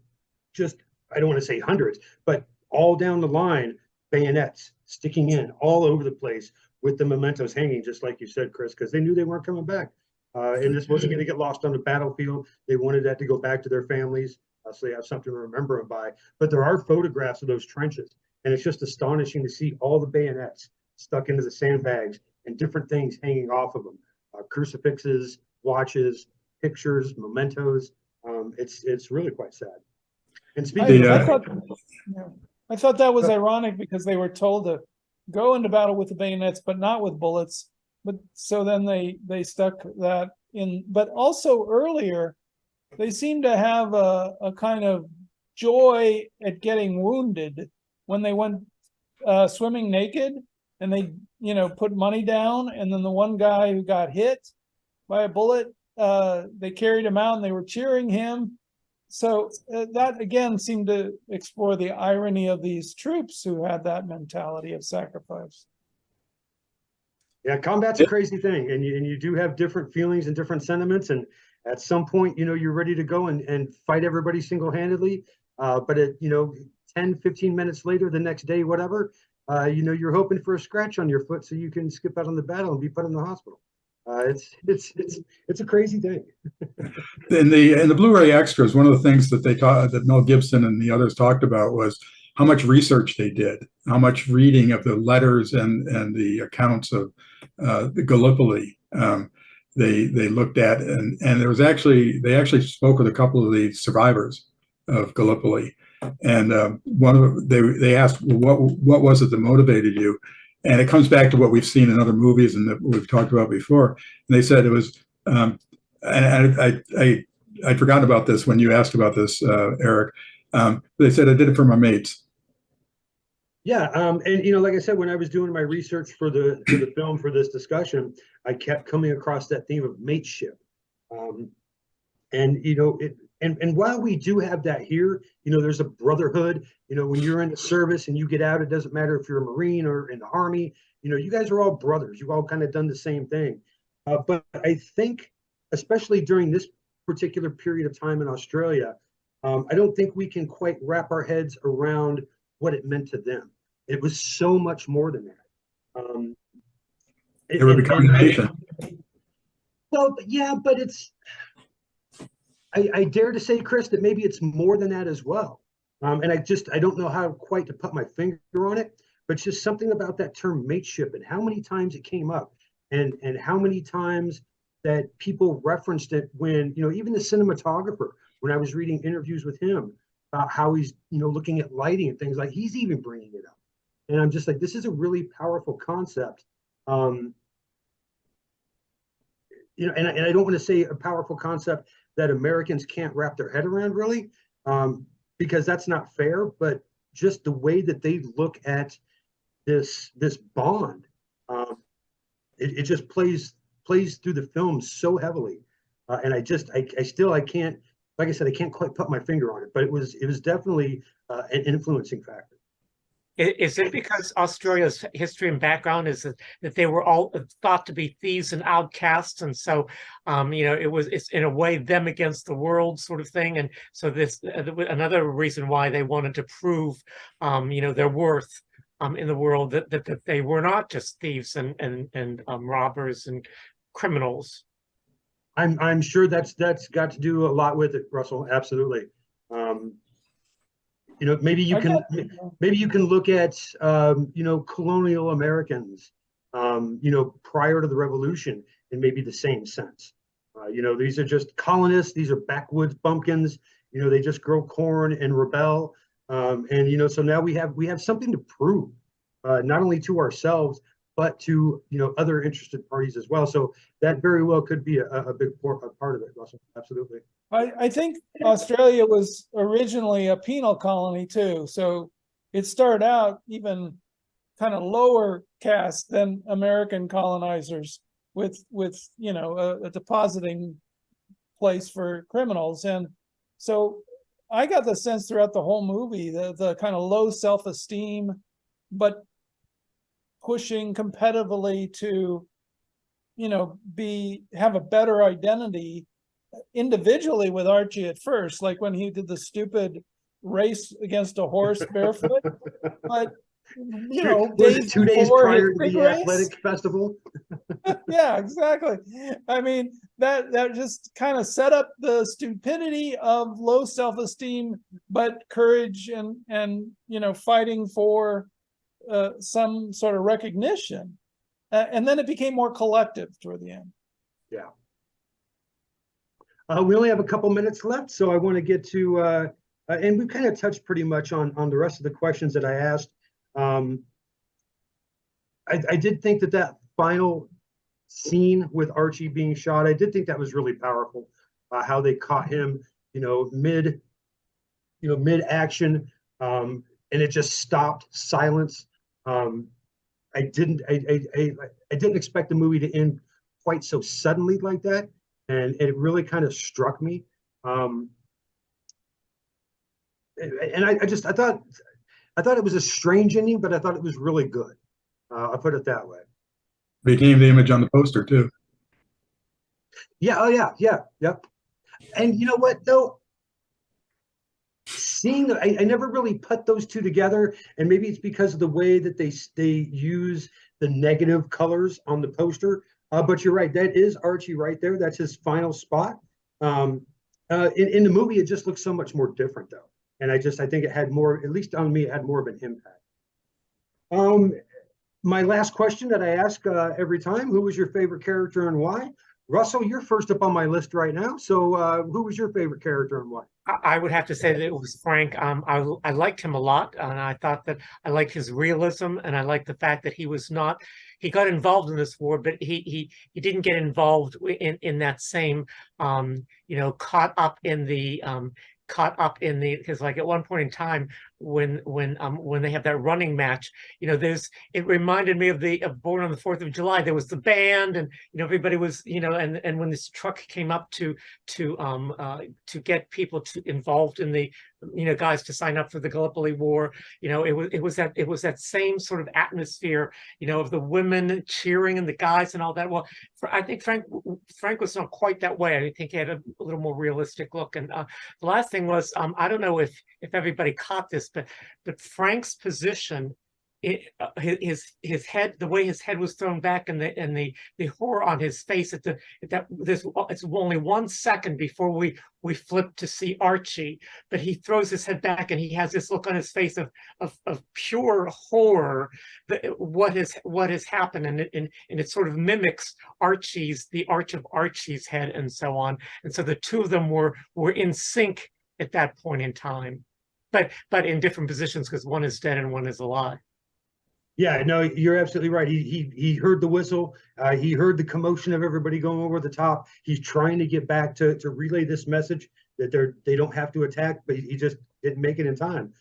just, I don't want to say hundreds, but all down the line, bayonets sticking in all over the place with the mementos hanging, just like you said, Chris, because they knew they weren't coming back. And this wasn't going to get lost on the battlefield. They wanted that to go back to their families, so they have something to remember them by. But there are photographs of those trenches, and it's just astonishing to see all the bayonets stuck into the sandbags and different things hanging off of them. Crucifixes, watches, pictures, mementos. It's really quite sad. And speaking I thought that was ironic, because they were told to go into battle with the bayonets, but not with bullets. But so then they stuck that in. But also earlier, they seemed to have a kind of joy at getting wounded when they went swimming naked, and they, you know, put money down. And then the one guy who got hit by a bullet, they carried him out and they were cheering him. So that again seemed to explore the irony of these troops who had that mentality of sacrifice. Yeah, combat's a crazy thing, and you do have different feelings and different sentiments. And at some point, you know, you're ready to go and fight everybody single-handedly. But at, you know, 10, 15 minutes later, the next day, whatever, you know, you're hoping for a scratch on your foot so you can skip out on the battle and be put in the hospital. It's a crazy thing. In the Blu-ray extras, one of the things that Mel Gibson and the others talked about was how much research they did, how much reading of the letters and the accounts of the Gallipoli they looked at, and there was they actually spoke with a couple of the survivors of Gallipoli, and they asked, well, what was it that motivated you? And it comes back to what we've seen in other movies and that we've talked about before. And they said it was, and I'd forgotten about this when you asked about this, Eric. They said, I did it for my mates. Yeah, and you know, like I said, when I was doing my research for the film for this discussion, I kept coming across that theme of mateship. And you know, and while we do have that here, you know, there's a brotherhood. You know, when you're in the service and you get out, it doesn't matter if you're a Marine or in the Army. You know, you guys are all brothers. You've all kind of done the same thing. But I think, especially during this particular period of time in Australia, I don't think we can quite wrap our heads around what it meant to them. It was so much more than that. They were becoming a nation. Well, yeah, but it's, I dare to say, Chris, that maybe it's more than that as well. And I don't know how quite to put my finger on it, but it's just something about that term mateship and how many times it came up, and how many times that people referenced it when, even the cinematographer, when I was reading interviews with him about how he's, looking at lighting and things, like he's even bringing it up. And I'm just like, this is a really powerful concept. And I don't want to say a powerful concept that Americans can't wrap their head around, really, because that's not fair. But just the way that they look at this bond, it just plays through the film so heavily. And I can't, like I said, I can't quite put my finger on it, but it was definitely an influencing factor. Is it because Australia's history and background is that they were all thought to be thieves and outcasts, and so it's in a way them against the world sort of thing, and so this another reason why they wanted to prove their worth in the world, that they were not just thieves and robbers and criminals. I'm sure that's got to do a lot with it, Russell. Absolutely. Maybe you can look at colonial Americans prior to the revolution in maybe the same sense. These are just colonists, these are backwoods bumpkins, they just grow corn and rebel. So now we have something to prove, not only to ourselves, but to other interested parties as well. So that very well could be a big part of it, Russell. Absolutely. I think Australia was originally a penal colony too, so it started out even kind of lower caste than American colonizers, with a depositing place for criminals. And so I got the sense throughout the whole movie, the kind of low self-esteem, but pushing competitively to have a better identity individually with Archie at first, like when he did the stupid race against a horse barefoot, but days 2 days prior to the athletic festival. Yeah, exactly. I mean, that just kind of set up the stupidity of low self-esteem, but courage and fighting for some sort of recognition, and then it became more collective toward the end. Yeah. We only have a couple minutes left, so I want to get to, and we've kind of touched pretty much on the rest of the questions that I asked. I did think that final scene with Archie being shot, I did think that was really powerful. How they caught him, mid action, and it just stopped, silence. I didn't expect the movie to end quite so suddenly like that. And it really kind of struck me. And I thought it was a strange ending, but I thought it was really good. I'll put it that way. Became the image on the poster too. Yeah. Oh yeah. Yeah. Yep. And you know what though? I never really put those two together, and maybe it's because of the way that they use the negative colors on the poster. But you're right, that is Archie right there. That's his final spot. In the movie, it just looks so much more different, though. And I think it had more, at least on me, it had more of an impact. My last question that I ask every time, who was your favorite character and why? Russell, you're first up on my list right now. So who was your favorite character and why? I would have to say that it was Frank. I liked him a lot, and I thought that I liked his realism, and I liked the fact that he got involved in this war, but he didn't get involved in that same caught up in the because like at one point in time when they have that running match, it reminded me of Born on the 4th of July. There was the band, and everybody was and when this truck came up to get people involved in the guys to sign up for the Gallipoli War, it was that same sort of atmosphere, of the women cheering and the guys and all that. Well, I think Frank was not quite that way. I think he had a little more realistic look. And the last thing was, I don't know if everybody caught this, but Frank's position his head, the way his head was thrown back, and the horror on his face at that this it's only 1 second before we flip to see Archie, but he throws his head back and he has this look on his face of pure horror, what has happened, and it sort of mimics the arch of Archie's head and so on, and so the two of them were in sync at that point in time, but in different positions because one is dead and one is alive. Yeah, no, you're absolutely right. He heard the whistle. He heard the commotion of everybody going over the top. He's trying to get back to relay this message that they don't have to attack, but he just didn't make it in time.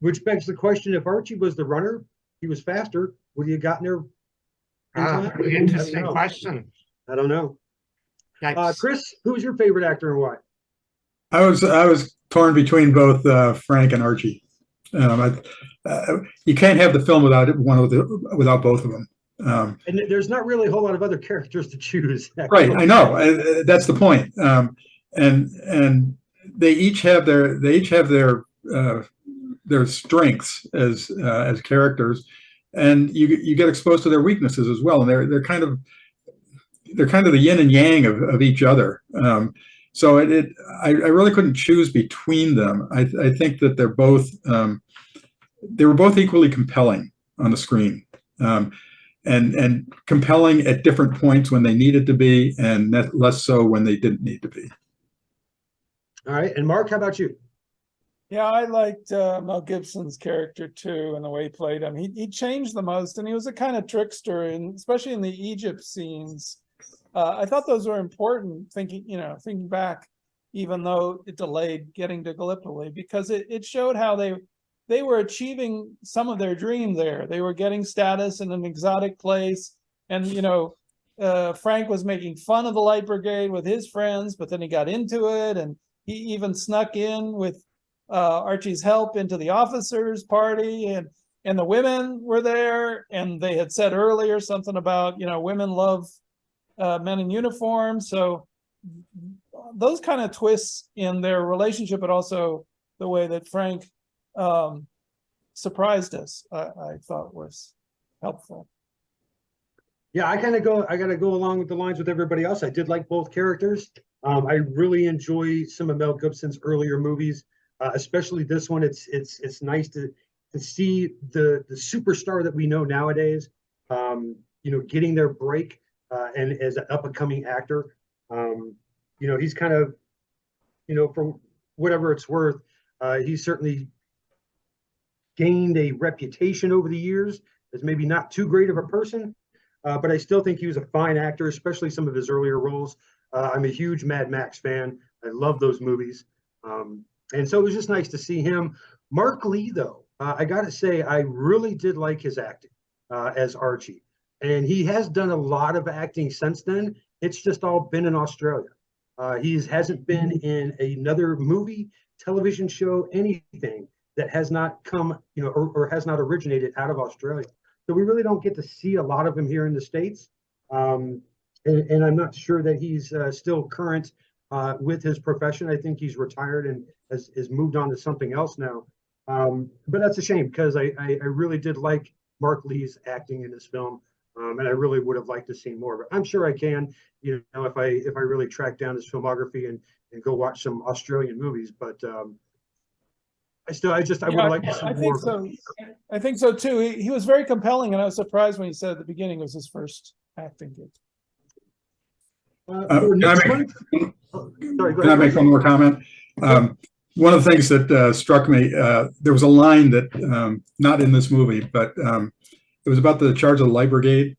Which begs the question: if Archie was the runner, he was faster. Would he have gotten there in time? Interesting question. I don't know. Yikes. Chris, who's your favorite actor and why? I was torn between both Frank and Archie. You can't have the film without without both of them. And there's not really a whole lot of other characters to choose. Right, I know. That's the point. And they each have their strengths as characters, and you get exposed to their weaknesses as well. And they're kind of the yin and yang of each other. So I really couldn't choose between them. I think that they were both equally compelling on the screen, and compelling at different points when they needed to be, and less so when they didn't need to be. All right, and Mark, how about you? Yeah, I liked Mel Gibson's character too, and the way he played him. He changed the most, and he was a kind of trickster, and especially in the Egypt scenes. I thought those were important, thinking back, even though it delayed getting to Gallipoli, because it showed how they were achieving some of their dream there. They were getting status in an exotic place, and Frank was making fun of the Light Brigade with his friends, but then he got into it, and he even snuck in with Archie's help into the officers' party, and the women were there, and they had said earlier something about women love men in uniform. So those kind of twists in their relationship, but also the way that Frank surprised us, I thought was helpful. Yeah, I gotta go along with the lines with everybody else. I did like both characters. I really enjoy some of Mel Gibson's earlier movies, especially this one. It's nice to see the superstar that we know nowadays, getting their break, and as an up-and-coming actor. He's kind of, for whatever it's worth, he's certainly gained a reputation over the years as maybe not too great of a person, but I still think he was a fine actor, especially some of his earlier roles. I'm a huge Mad Max fan. I love those movies. And so it was just nice to see him. Mark Lee, though, I got to say, I really did like his acting as Archie. And he has done a lot of acting since then. It's just all been in Australia. He hasn't been in another movie, television show, anything that has not come, or has not originated out of Australia. So we really don't get to see a lot of him here in the States. And I'm not sure that he's still current with his profession. I think he's retired and has moved on to something else now. But that's a shame, because I really did like Mark Lee's acting in this film. And I really would have liked to see more of it. I'm sure I can, if I really track down his filmography and go watch some Australian movies. But I would like to see more. I think so too. He was very compelling, and I was surprised when he said at the beginning it was his first acting gig. Can I make one more comment? One of the things that struck me, there was a line that, not in this movie, but it was about the charge of the Light Brigade.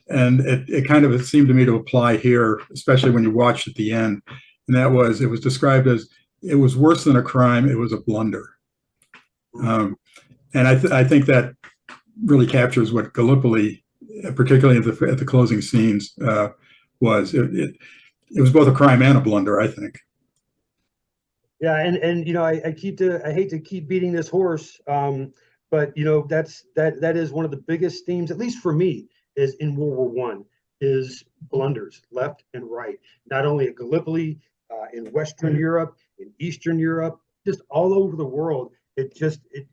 And it seemed to me to apply here, especially when you watched at the end. And it was described as, it was worse than a crime, it was a blunder. And I think that really captures what Gallipoli, particularly at the closing scenes, was. It was both a crime and a blunder, I think. Yeah, and I hate to keep beating this horse, but that is one of the biggest themes, at least for me, is in World War I, is blunders left and right. Not only at Gallipoli, in Western Europe, in Eastern Europe, just all over the world.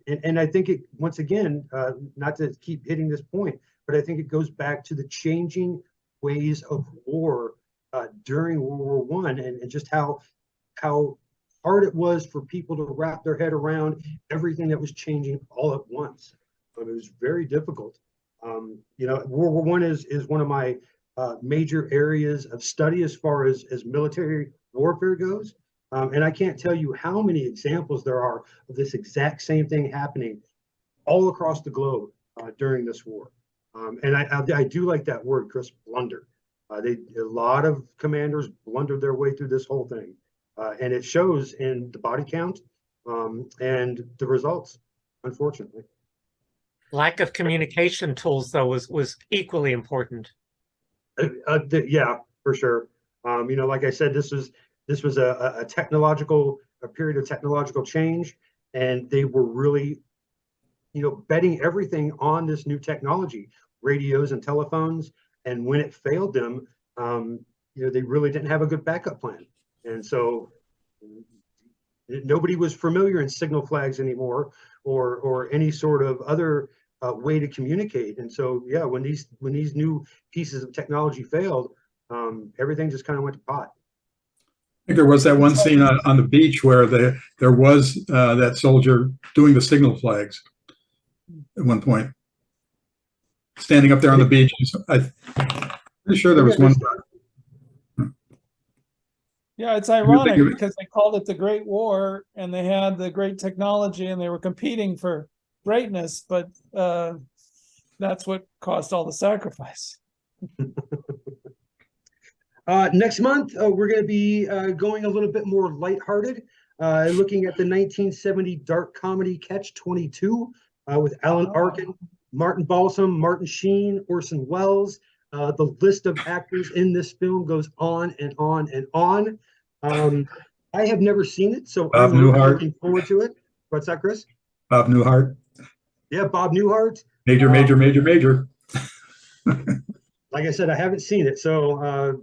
and I think it, once again, not to keep hitting this point, but I think it goes back to the changing ways of war during World War I, and just how hard it was for people to wrap their head around everything that was changing all at once. It was very difficult. World War I is one of my major areas of study as far as military warfare goes. And I can't tell you how many examples there are of this exact same thing happening all across the globe during this war. And I do like that word, Chris, blunder. A lot of commanders blundered their way through this whole thing. And it shows in the body count and the results, unfortunately. Lack of communication tools, though, was equally important. Yeah, for sure. Like I said, this was a period of technological change, and they were really, betting everything on this new technology, radios and telephones. And when it failed them, they really didn't have a good backup plan. And so nobody was familiar in signal flags anymore, or any sort of other way to communicate. And so, yeah, when these new pieces of technology failed, everything just kind of went to pot. I think there was that one scene on the beach where there was that soldier doing the signal flags at one point, standing up there on the beach. I'm pretty sure there was one. Yeah, it's ironic because they called it the Great War and they had the great technology and they were competing for greatness, but that's what caused all the sacrifice. Next month, we're going to be going a little bit more lighthearted, looking at the 1970 dark comedy Catch-22 with Alan Arkin, Martin Balsam, Martin Sheen, Orson Welles. The list of actors in this film goes on and on and on. I have never seen it, so I'm really looking forward to it. What's that, Chris? Bob Newhart. Yeah, Bob Newhart. Major. Like I said, I haven't seen it, so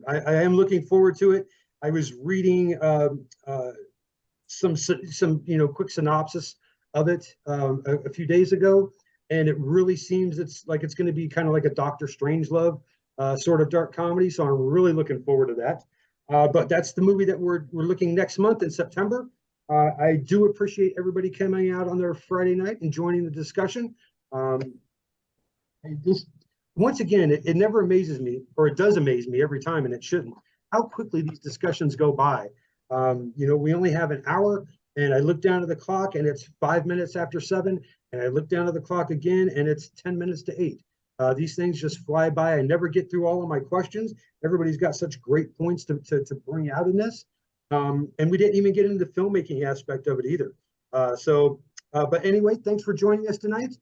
I am looking forward to it. I was reading some quick synopsis of it a few days ago, and it really seems it's going to be kind of like a Dr. Strangelove sort of dark comedy. So I'm really looking forward to that. But that's the movie that we're looking next month in September. I do appreciate everybody coming out on their Friday night and joining the discussion. Once again, it never amazes me, or it does amaze me every time, and it shouldn't, how quickly these discussions go by. We only have an hour, and I look down at the clock, and it's 5 minutes after 7, and I look down at the clock again, and it's 10 minutes to 8. These things just fly by. I never get through all of my questions. Everybody's got such great points to bring out in this. And we didn't even get into the filmmaking aspect of it either. But anyway, thanks for joining us tonight.